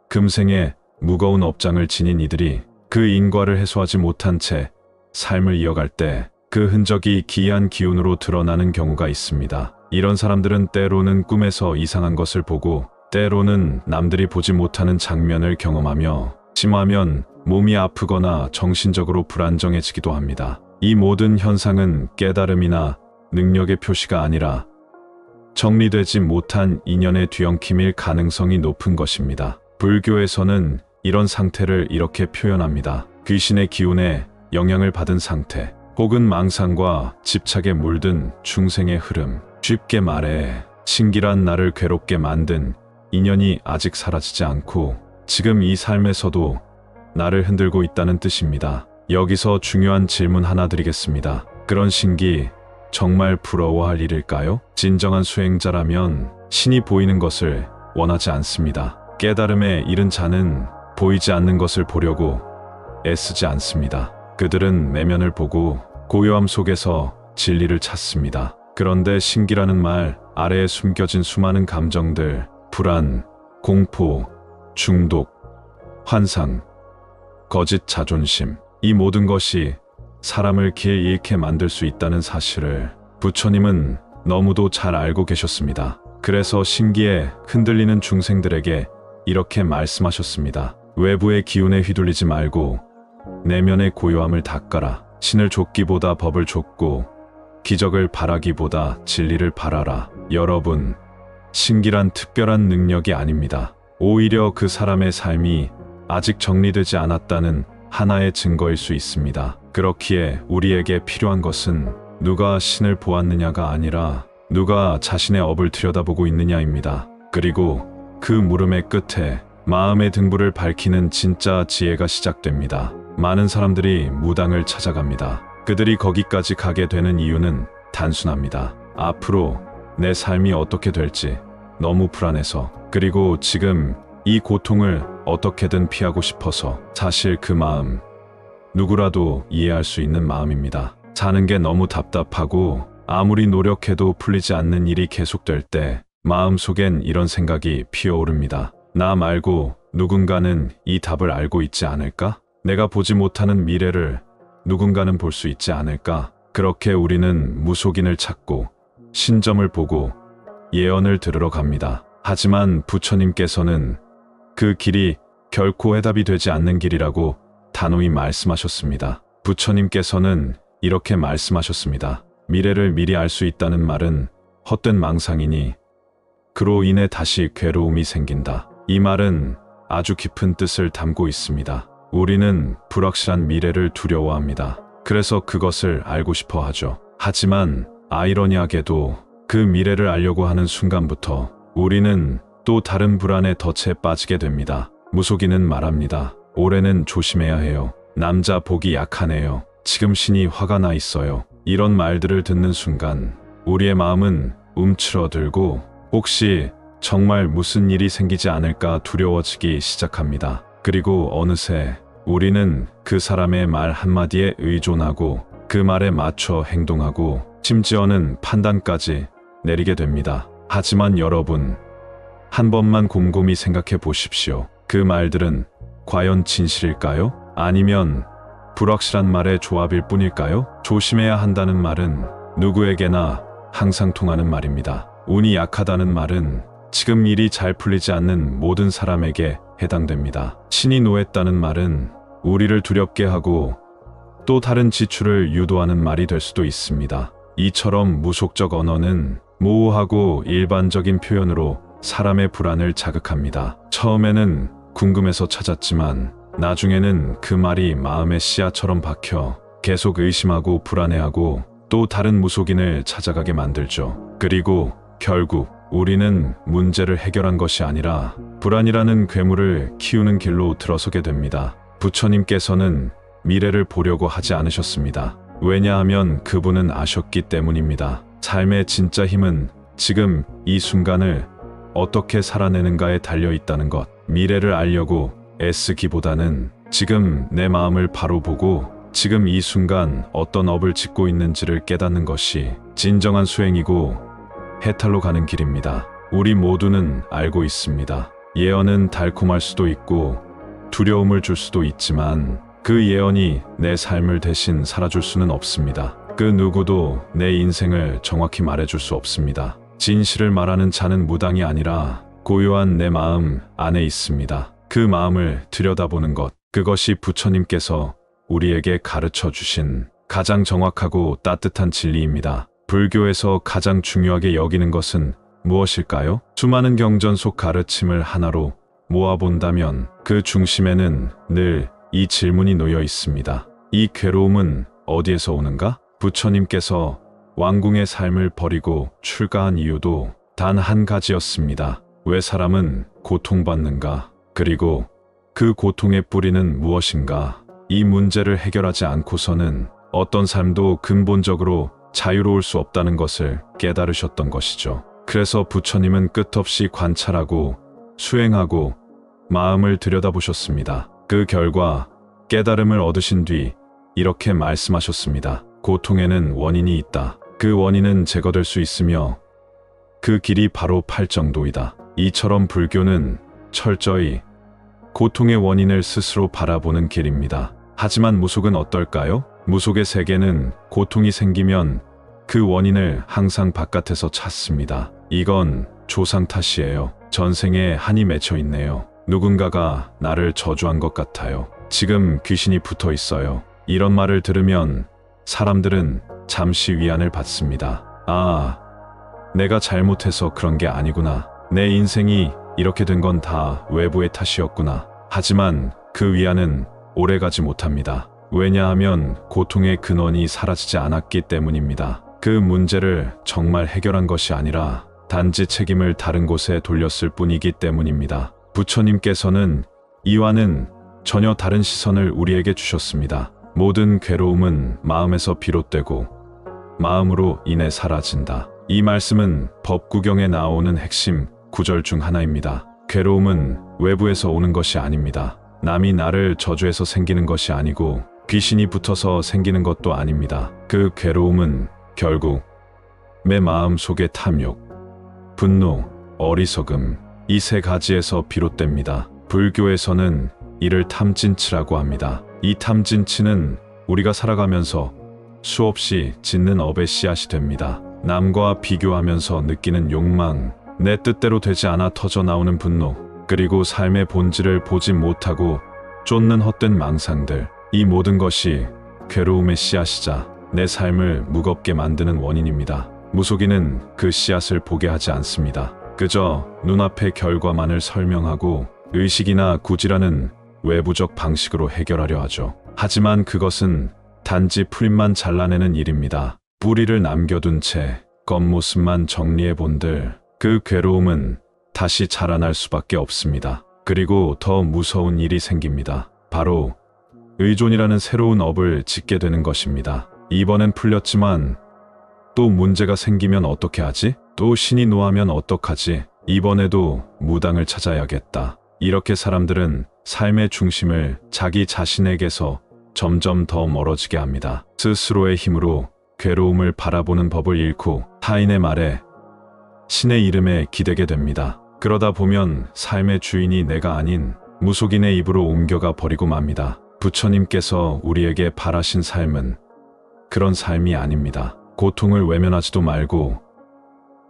Speaker 1: 금생에 무거운 업장을 지닌 이들이 그 인과를 해소하지 못한 채 삶을 이어갈 때 그 흔적이 기이한 기운으로 드러나는 경우가 있습니다. 이런 사람들은 때로는 꿈에서 이상한 것을 보고 때로는 남들이 보지 못하는 장면을 경험하며 심하면 몸이 아프거나 정신적으로 불안정해지기도 합니다. 이 모든 현상은 깨달음이나 능력의 표시가 아니라 정리되지 못한 인연의 뒤엉킴일 가능성이 높은 것입니다. 불교에서는 이런 상태를 이렇게 표현합니다. 귀신의 기운에 영향을 받은 상태, 혹은 망상과 집착에 물든 중생의 흐름. 쉽게 말해 신기란 나를 괴롭게 만든 인연이 아직 사라지지 않고 지금 이 삶에서도 나를 흔들고 있다는 뜻입니다. 여기서 중요한 질문 하나 드리겠습니다. 그런 신기, 정말 부러워할 일일까요? 진정한 수행자라면 신이 보이는 것을 원하지 않습니다. 깨달음에 이른 자는 보이지 않는 것을 보려고 애쓰지 않습니다. 그들은 내면을 보고 고요함 속에서 진리를 찾습니다. 그런데 신기라는 말 아래에 숨겨진 수많은 감정들, 불안, 공포, 중독, 환상, 거짓 자존심, 이 모든 것이 사람을 길 잃게 만들 수 있다는 사실을 부처님은 너무도 잘 알고 계셨습니다. 그래서 신기에 흔들리는 중생들에게 이렇게 말씀하셨습니다. 외부의 기운에 휘둘리지 말고 내면의 고요함을 닦아라. 신을 좇기보다 법을 좇고 기적을 바라기보다 진리를 바라라. 여러분, 신기란 특별한 능력이 아닙니다. 오히려 그 사람의 삶이 아직 정리되지 않았다는 하나의 증거일 수 있습니다. 그렇기에 우리에게 필요한 것은 누가 신을 보았느냐가 아니라 누가 자신의 업을 들여다보고 있느냐입니다. 그리고 그 물음의 끝에 마음의 등불을 밝히는 진짜 지혜가 시작됩니다. 많은 사람들이 무당을 찾아갑니다. 그들이 거기까지 가게 되는 이유는 단순합니다. 앞으로 내 삶이 어떻게 될지 너무 불안해서, 그리고 지금 이 고통을 어떻게든 피하고 싶어서. 사실 그 마음, 누구라도 이해할 수 있는 마음입니다. 사는 게 너무 답답하고 아무리 노력해도 풀리지 않는 일이 계속될 때 마음속엔 이런 생각이 피어오릅니다. 나 말고 누군가는 이 답을 알고 있지 않을까? 내가 보지 못하는 미래를 누군가는 볼 수 있지 않을까? 그렇게 우리는 무속인을 찾고 신점을 보고 예언을 들으러 갑니다. 하지만 부처님께서는 그 길이 결코 해답이 되지 않는 길이라고 단호히 말씀하셨습니다. 부처님께서는 이렇게 말씀하셨습니다. 미래를 미리 알 수 있다는 말은 헛된 망상이니 그로 인해 다시 괴로움이 생긴다. 이 말은 아주 깊은 뜻을 담고 있습니다. 우리는 불확실한 미래를 두려워합니다. 그래서 그것을 알고 싶어 하죠. 하지만 아이러니하게도 그 미래를 알려고 하는 순간부터 우리는 또 다른 불안의 덫에 빠지게 됩니다. 무속인은 말합니다. 올해는 조심해야 해요. 남자 복이 약하네요. 지금 신이 화가 나 있어요. 이런 말들을 듣는 순간 우리의 마음은 움츠러들고 혹시 정말 무슨 일이 생기지 않을까 두려워지기 시작합니다. 그리고 어느새 우리는 그 사람의 말 한마디에 의존하고 그 말에 맞춰 행동하고 심지어는 판단까지 내리게 됩니다. 하지만 여러분, 한 번만 곰곰이 생각해 보십시오. 그 말들은 과연 진실일까요? 아니면 불확실한 말의 조합일 뿐일까요? 조심해야 한다는 말은 누구에게나 항상 통하는 말입니다. 운이 약하다는 말은 지금 일이 잘 풀리지 않는 모든 사람에게 해당됩니다. 신이 노했다는 말은 우리를 두렵게 하고 또 다른 지출을 유도하는 말이 될 수도 있습니다. 이처럼 무속적 언어는 모호하고 일반적인 표현으로 사람의 불안을 자극합니다. 처음에는 궁금해서 찾았지만 나중에는 그 말이 마음의 씨앗처럼 박혀 계속 의심하고 불안해하고 또 다른 무속인을 찾아가게 만들죠. 그리고 결국 우리는 문제를 해결한 것이 아니라 불안이라는 괴물을 키우는 길로 들어서게 됩니다. 부처님께서는 미래를 보려고 하지 않으셨습니다. 왜냐하면 그분은 아셨기 때문입니다. 삶의 진짜 힘은 지금 이 순간을 어떻게 살아내는가에 달려 있다는 것. 미래를 알려고 애쓰기보다는 지금 내 마음을 바로 보고 지금 이 순간 어떤 업을 짓고 있는지를 깨닫는 것이 진정한 수행이고 해탈로 가는 길입니다. 우리 모두는 알고 있습니다. 예언은 달콤할 수도 있고 두려움을 줄 수도 있지만 그 예언이 내 삶을 대신 살아줄 수는 없습니다. 그 누구도 내 인생을 정확히 말해줄 수 없습니다. 진실을 말하는 자는 무당이 아니라 고요한 내 마음 안에 있습니다. 그 마음을 들여다보는 것, 그것이 부처님께서 우리에게 가르쳐 주신 가장 정확하고 따뜻한 진리입니다. 불교에서 가장 중요하게 여기는 것은 무엇일까요? 수많은 경전 속 가르침을 하나로 모아본다면 그 중심에는 늘 이 질문이 놓여 있습니다. 이 괴로움은 어디에서 오는가? 부처님께서 왕궁의 삶을 버리고 출가한 이유도 단 한 가지였습니다. 왜 사람은 고통받는가? 그리고 그 고통의 뿌리는 무엇인가? 이 문제를 해결하지 않고서는 어떤 삶도 근본적으로 자유로울 수 없다는 것을 깨달으셨던 것이죠. 그래서 부처님은 끝없이 관찰하고 수행하고 마음을 들여다보셨습니다. 그 결과 깨달음을 얻으신 뒤 이렇게 말씀하셨습니다. 고통에는 원인이 있다. 그 원인은 제거될 수 있으며 그 길이 바로 팔정도이다. 이처럼 불교는 철저히 고통의 원인을 스스로 바라보는 길입니다. 하지만 무속은 어떨까요? 무속의 세계는 고통이 생기면 그 원인을 항상 바깥에서 찾습니다. 이건 조상 탓이에요. 전생에 한이 맺혀 있네요. 누군가가 나를 저주한 것 같아요. 지금 귀신이 붙어 있어요. 이런 말을 들으면 사람들은 잠시 위안을 받습니다. 아, 내가 잘못해서 그런 게 아니구나. 내 인생이 이렇게 된 건 다 외부의 탓이었구나. 하지만 그 위안은 오래가지 못합니다. 왜냐하면 고통의 근원이 사라지지 않았기 때문입니다. 그 문제를 정말 해결한 것이 아니라 단지 책임을 다른 곳에 돌렸을 뿐이기 때문입니다. 부처님께서는 이와는 전혀 다른 시선을 우리에게 주셨습니다. 모든 괴로움은 마음에서 비롯되고 마음으로 인해 사라진다. 이 말씀은 법구경에 나오는 핵심 구절 중 하나입니다. 괴로움은 외부에서 오는 것이 아닙니다. 남이 나를 저주해서 생기는 것이 아니고 귀신이 붙어서 생기는 것도 아닙니다. 그 괴로움은 결국 내 마음 속의 탐욕, 분노, 어리석음 이 세 가지에서 비롯됩니다. 불교에서는 이를 탐진치라고 합니다. 이 탐진치는 우리가 살아가면서 수없이 짓는 업의 씨앗이 됩니다. 남과 비교하면서 느끼는 욕망, 내 뜻대로 되지 않아 터져 나오는 분노, 그리고 삶의 본질을 보지 못하고 쫓는 헛된 망상들, 이 모든 것이 괴로움의 씨앗이자 내 삶을 무겁게 만드는 원인입니다. 무속인은 그 씨앗을 보게 하지 않습니다. 그저 눈앞의 결과만을 설명하고 의식이나 구지라는 외부적 방식으로 해결하려 하죠. 하지만 그것은 단지 풀잎만 잘라내는 일입니다. 뿌리를 남겨둔 채 겉모습만 정리해 본들 그 괴로움은 다시 자라날 수밖에 없습니다. 그리고 더 무서운 일이 생깁니다. 바로 의존이라는 새로운 업을 짓게 되는 것입니다. 이번엔 풀렸지만 또 문제가 생기면 어떻게 하지? 또 신이 노하면 어떡하지? 이번에도 무당을 찾아야겠다. 이렇게 사람들은 삶의 중심을 자기 자신에게서 점점 더 멀어지게 합니다. 스스로의 힘으로 괴로움을 바라보는 법을 잃고 타인의 말에 신의 이름에 기대게 됩니다. 그러다 보면 삶의 주인이 내가 아닌 무속인의 입으로 옮겨가 버리고 맙니다. 부처님께서 우리에게 바라신 삶은 그런 삶이 아닙니다. 고통을 외면하지도 말고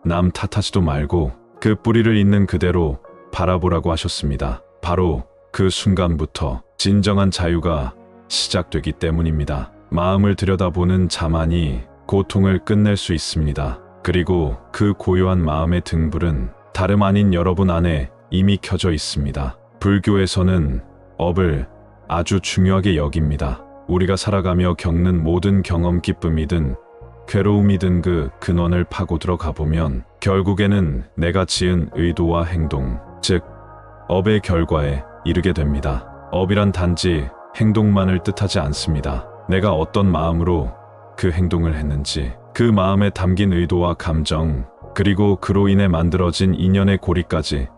Speaker 1: 남 탓하지도 말고 그 뿌리를 있는 그대로 바라보라고 하셨습니다. 바로 그 순간부터 진정한 자유가 시작되기 때문입니다. 마음을 들여다보는 자만이 고통을 끝낼 수 있습니다. 그리고 그 고요한 마음의 등불은 다름 아닌 여러분 안에 이미 켜져 있습니다. 불교에서는 업을 아주 중요하게 여깁니다. 우리가 살아가며 겪는 모든 경험, 기쁨이든 괴로움이든 그 근원을 파고 들어가 보면 결국에는 내가 지은 의도와 행동, 즉 업의 결과에 이르게 됩니다. 업이란 단지 행동만을 뜻하지 않습니다. 내가 어떤 마음으로 그 행동을 했는지, 그 마음에 담긴 의도와 감정, 그리고 그로 인해 만들어진 인연의 고리까지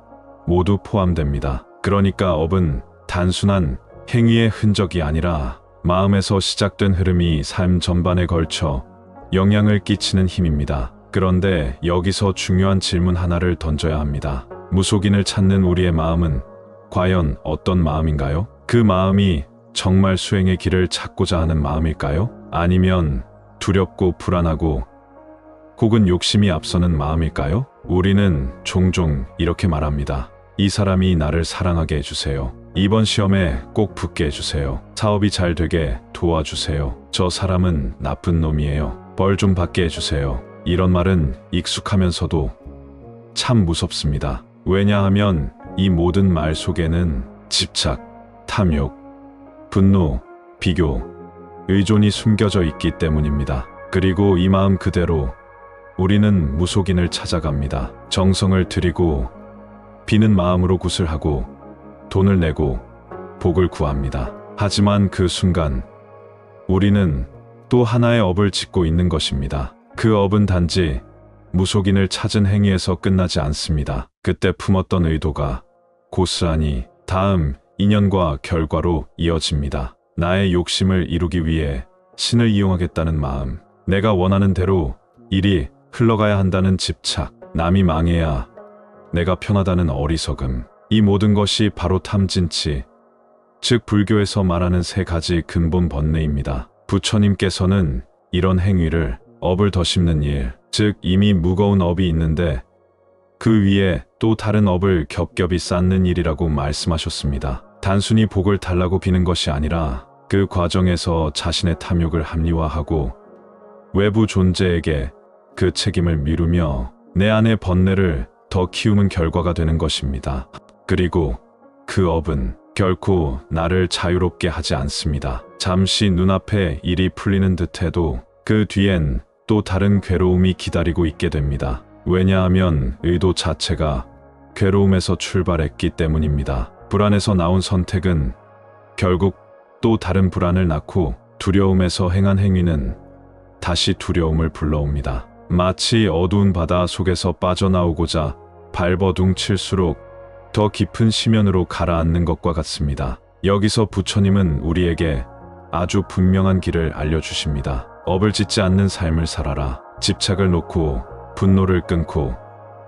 Speaker 1: 모두 포함됩니다. 그러니까 업은 단순한 행위의 흔적이 아니라 마음에서 시작된 흐름이 삶 전반에 걸쳐 영향을 끼치는 힘입니다. 그런데 여기서 중요한 질문 하나를 던져야 합니다. 무속인을 찾는 우리의 마음은 과연 어떤 마음인가요? 그 마음이 정말 수행의 길을 찾고자 하는 마음일까요? 아니면 두렵고 불안하고 혹은 욕심이 앞서는 마음일까요? 우리는 종종 이렇게 말합니다. 이 사람이 나를 사랑하게 해주세요. 이번 시험에 꼭 붙게 해주세요. 사업이 잘 되게 도와주세요. 저 사람은 나쁜 놈이에요. 벌 좀 받게 해주세요. 이런 말은 익숙하면서도 참 무섭습니다. 왜냐하면 이 모든 말 속에는 집착, 탐욕, 분노, 비교, 의존이 숨겨져 있기 때문입니다. 그리고 이 마음 그대로 우리는 무속인을 찾아갑니다. 정성을 들이고 비는 마음으로 굿을 하고 돈을 내고 복을 구합니다. 하지만 그 순간 우리는 또 하나의 업을 짓고 있는 것입니다. 그 업은 단지 무속인을 찾은 행위에서 끝나지 않습니다. 그때 품었던 의도가 고스란히 다음 인연과 결과로 이어집니다. 나의 욕심을 이루기 위해 신을 이용하겠다는 마음, 내가 원하는 대로 일이 흘러가야 한다는 집착, 남이 망해야 내가 편하다는 어리석음, 이 모든 것이 바로 탐진치, 즉 불교에서 말하는 세 가지 근본 번뇌입니다. 부처님께서는 이런 행위를 업을 더 심는 일, 즉 이미 무거운 업이 있는데 그 위에 또 다른 업을 겹겹이 쌓는 일이라고 말씀하셨습니다. 단순히 복을 달라고 비는 것이 아니라 그 과정에서 자신의 탐욕을 합리화하고 외부 존재에게 그 책임을 미루며 내 안의 번뇌를 더 키우는 결과가 되는 것입니다. 그리고 그 업은 결코 나를 자유롭게 하지 않습니다. 잠시 눈앞에 일이 풀리는 듯해도 그 뒤엔 또 다른 괴로움이 기다리고 있게 됩니다. 왜냐하면 의도 자체가 괴로움에서 출발했기 때문입니다. 불안에서 나온 선택은 결국 또 다른 불안을 낳고 두려움에서 행한 행위는 다시 두려움을 불러옵니다. 마치 어두운 바다 속에서 빠져나오고자 발버둥 칠수록 더 깊은 심연으로 가라앉는 것과 같습니다. 여기서 부처님은 우리에게 아주 분명한 길을 알려주십니다. 업을 짓지 않는 삶을 살아라. 집착을 놓고 분노를 끊고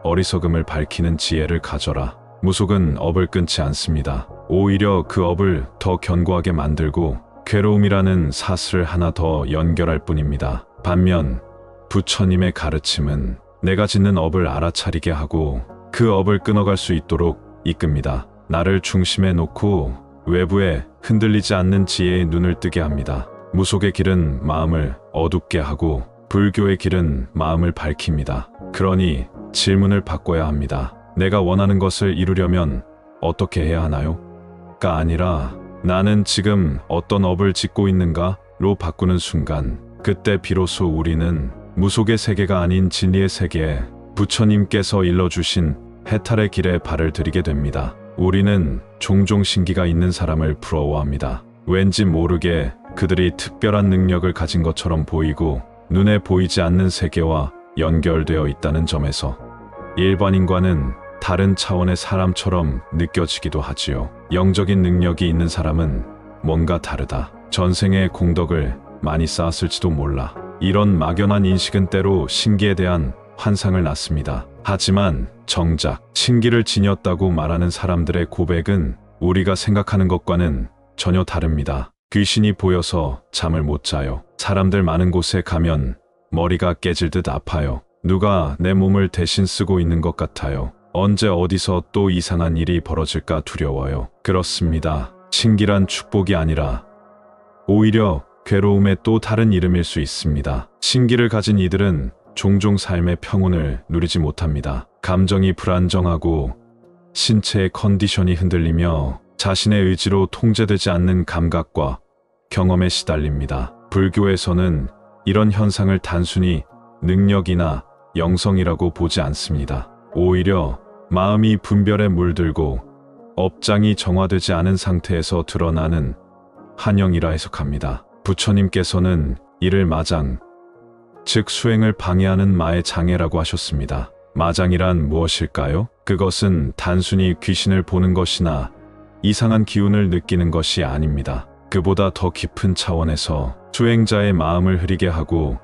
Speaker 1: 어리석음을 밝히는 지혜를 가져라. 무속은 업을 끊지 않습니다. 오히려 그 업을 더 견고하게 만들고 괴로움이라는 사슬을 하나 더 연결할 뿐입니다. 반면 부처님의 가르침은 내가 짓는 업을 알아차리게 하고 그 업을 끊어갈 수 있도록 이끕니다. 나를 중심에 놓고 외부에 흔들리지 않는 지혜의 눈을 뜨게 합니다. 무속의 길은 마음을 어둡게 하고 불교의 길은 마음을 밝힙니다. 그러니 질문을 바꿔야 합니다. 내가 원하는 것을 이루려면 어떻게 해야 하나요? 가 아니라 나는 지금 어떤 업을 짓고 있는가로 바꾸는 순간, 그때 비로소 우리는 무속의 세계가 아닌 진리의 세계에 부처님께서 일러주신 해탈의 길에 발을 들이게 됩니다. 우리는 종종 신기가 있는 사람을 부러워합니다. 왠지 모르게 그들이 특별한 능력을 가진 것처럼 보이고 눈에 보이지 않는 세계와 연결되어 있다는 점에서 일반인과는 다른 차원의 사람처럼 느껴지기도 하지요. 영적인 능력이 있는 사람은 뭔가 다르다. 전생의 공덕을 많이 쌓았을지도 몰라. 이런 막연한 인식은 때로 신기에 대한 환상을 낳습니다. 하지만 정작 신기를 지녔다고 말하는 사람들의 고백은 우리가 생각하는 것과는 전혀 다릅니다. 귀신이 보여서 잠을 못 자요. 사람들 많은 곳에 가면 머리가 깨질 듯 아파요. 누가 내 몸을 대신 쓰고 있는 것 같아요. 언제 어디서 또 이상한 일이 벌어질까 두려워요. 그렇습니다. 신기란 축복이 아니라 오히려 괴로움의 또 다른 이름일 수 있습니다. 신기를 가진 이들은 종종 삶의 평온을 누리지 못합니다. 감정이 불안정하고 신체의 컨디션이 흔들리며 자신의 의지로 통제되지 않는 감각과 경험에 시달립니다. 불교에서는 이런 현상을 단순히 능력이나 영성이라고 보지 않습니다. 오히려 마음이 분별에 물들고 업장이 정화되지 않은 상태에서 드러나는 한영이라 해석합니다. 부처님께서는 이를 마장, 즉 수행을 방해하는 마의 장애라고 하셨습니다. 마장이란 무엇일까요? 그것은 단순히 귀신을 보는 것이나 이상한 기운을 느끼는 것이 아닙니다. 그보다 더 깊은 차원에서 수행자의 마음을 흐리게 하고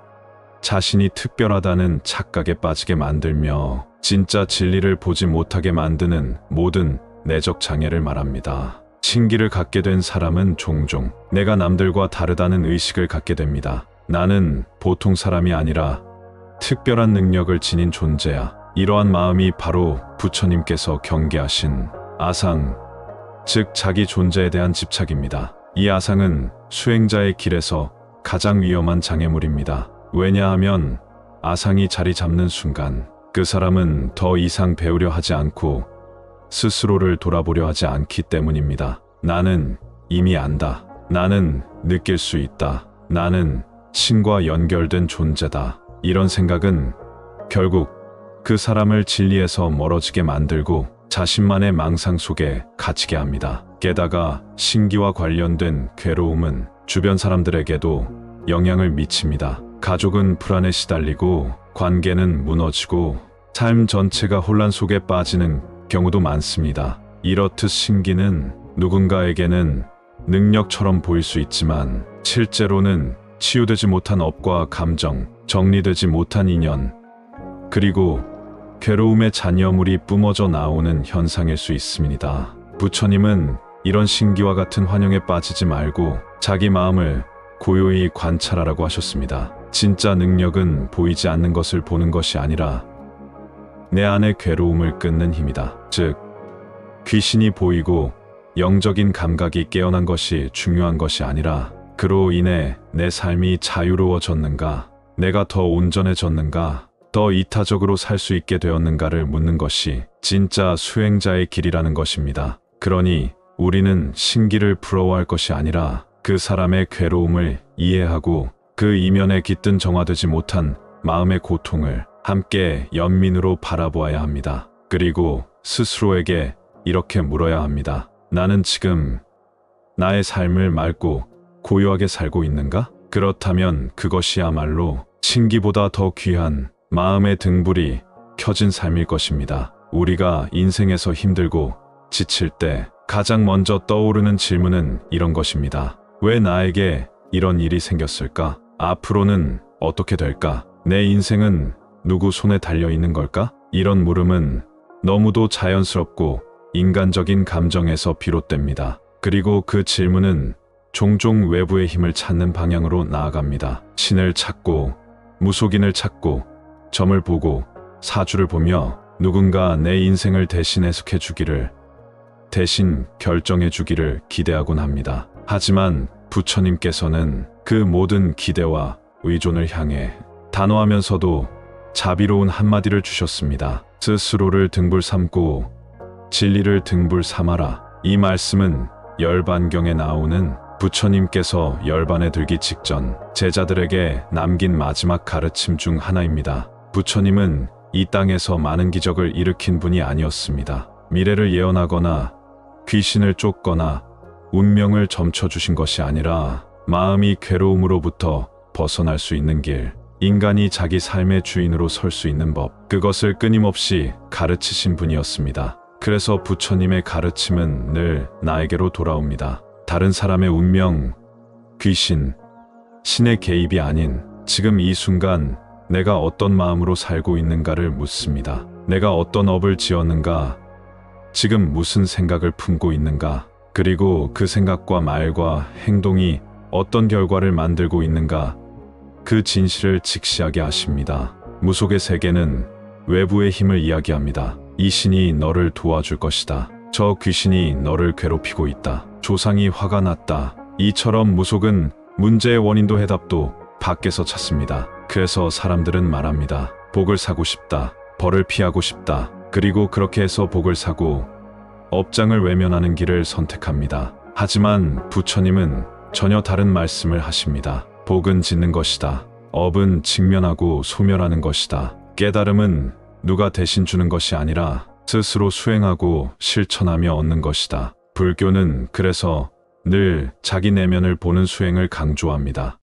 Speaker 1: 자신이 특별하다는 착각에 빠지게 만들며 진짜 진리를 보지 못하게 만드는 모든 내적 장애를 말합니다. 신기를 갖게 된 사람은 종종 내가 남들과 다르다는 의식을 갖게 됩니다. 나는 보통 사람이 아니라 특별한 능력을 지닌 존재야. 이러한 마음이 바로 부처님께서 경계하신 아상, 즉 자기 존재에 대한 집착입니다. 이 아상은 수행자의 길에서 가장 위험한 장애물입니다. 왜냐하면 아상이 자리 잡는 순간 그 사람은 더 이상 배우려 하지 않고 스스로를 돌아보려 하지 않기 때문입니다. 나는 이미 안다. 나는 느낄 수 있다. 나는 신과 연결된 존재다. 이런 생각은 결국 그 사람을 진리에서 멀어지게 만들고 자신만의 망상 속에 갇히게 합니다. 게다가 신기와 관련된 괴로움은 주변 사람들에게도 영향을 미칩니다. 가족은 불안에 시달리고 관계는 무너지고 삶 전체가 혼란 속에 빠지는 경우도 많습니다. 이렇듯 신기는 누군가에게는 능력처럼 보일 수 있지만 실제로는 치유되지 못한 업과 감정, 정리되지 못한 인연, 그리고 괴로움의 잔여물이 뿜어져 나오는 현상일 수 있습니다. 부처님은 이런 신기와 같은 환영에 빠지지 말고 자기 마음을 고요히 관찰하라고 하셨습니다. 진짜 능력은 보이지 않는 것을 보는 것이 아니라 내 안의 괴로움을 끊는 힘이다. 즉, 귀신이 보이고 영적인 감각이 깨어난 것이 중요한 것이 아니라 그로 인해 내 삶이 자유로워졌는가, 내가 더 온전해졌는가, 더 이타적으로 살 수 있게 되었는가를 묻는 것이 진짜 수행자의 길이라는 것입니다. 그러니 우리는 신기를 부러워할 것이 아니라 그 사람의 괴로움을 이해하고 그 이면에 깃든 정화되지 못한 마음의 고통을 함께 연민으로 바라보아야 합니다. 그리고 스스로에게 이렇게 물어야 합니다. 나는 지금 나의 삶을 맑고 고요하게 살고 있는가? 그렇다면 그것이야말로 신기보다 더 귀한 마음의 등불이 켜진 삶일 것입니다. 우리가 인생에서 힘들고 지칠 때 가장 먼저 떠오르는 질문은 이런 것입니다. 왜 나에게 이런 일이 생겼을까? 앞으로는 어떻게 될까? 내 인생은 누구 손에 달려 있는 걸까? 이런 물음은 너무도 자연스럽고 인간적인 감정에서 비롯됩니다. 그리고 그 질문은 종종 외부의 힘을 찾는 방향으로 나아갑니다. 신을 찾고, 무속인을 찾고, 점을 보고, 사주를 보며 누군가 내 인생을 대신 해석해 주기를, 대신 결정해 주기를 기대하곤 합니다. 하지만 부처님께서는 그 모든 기대와 의존을 향해 단호하면서도 자비로운 한마디를 주셨습니다. 스스로를 등불 삼고 진리를 등불 삼아라. 이 말씀은 열반경에 나오는 부처님께서 열반에 들기 직전 제자들에게 남긴 마지막 가르침 중 하나입니다. 부처님은 이 땅에서 많은 기적을 일으킨 분이 아니었습니다. 미래를 예언하거나 귀신을 쫓거나 운명을 점쳐주신 것이 아니라 마음이 괴로움으로부터 벗어날 수 있는 길, 인간이 자기 삶의 주인으로 설 수 있는 법, 그것을 끊임없이 가르치신 분이었습니다. 그래서 부처님의 가르침은 늘 나에게로 돌아옵니다. 다른 사람의 운명, 귀신, 신의 개입이 아닌 지금 이 순간 내가 어떤 마음으로 살고 있는가를 묻습니다. 내가 어떤 업을 지었는가, 지금 무슨 생각을 품고 있는가, 그리고 그 생각과 말과 행동이 어떤 결과를 만들고 있는가, 그 진실을 직시하게 하십니다. 무속의 세계는 외부의 힘을 이야기합니다. 이 신이 너를 도와줄 것이다. 저 귀신이 너를 괴롭히고 있다. 조상이 화가 났다. 이처럼 무속은 문제의 원인도 해답도 밖에서 찾습니다. 그래서 사람들은 말합니다. 복을 사고 싶다. 벌을 피하고 싶다. 그리고 그렇게 해서 복을 사고 업장을 외면하는 길을 선택합니다. 하지만 부처님은 전혀 다른 말씀을 하십니다. 복은 짓는 것이다. 업은 직면하고 소멸하는 것이다. 깨달음은 누가 대신 주는 것이 아니라 스스로 수행하고 실천하며 얻는 것이다. 불교는 그래서 늘 자기 내면을 보는 수행을 강조합니다.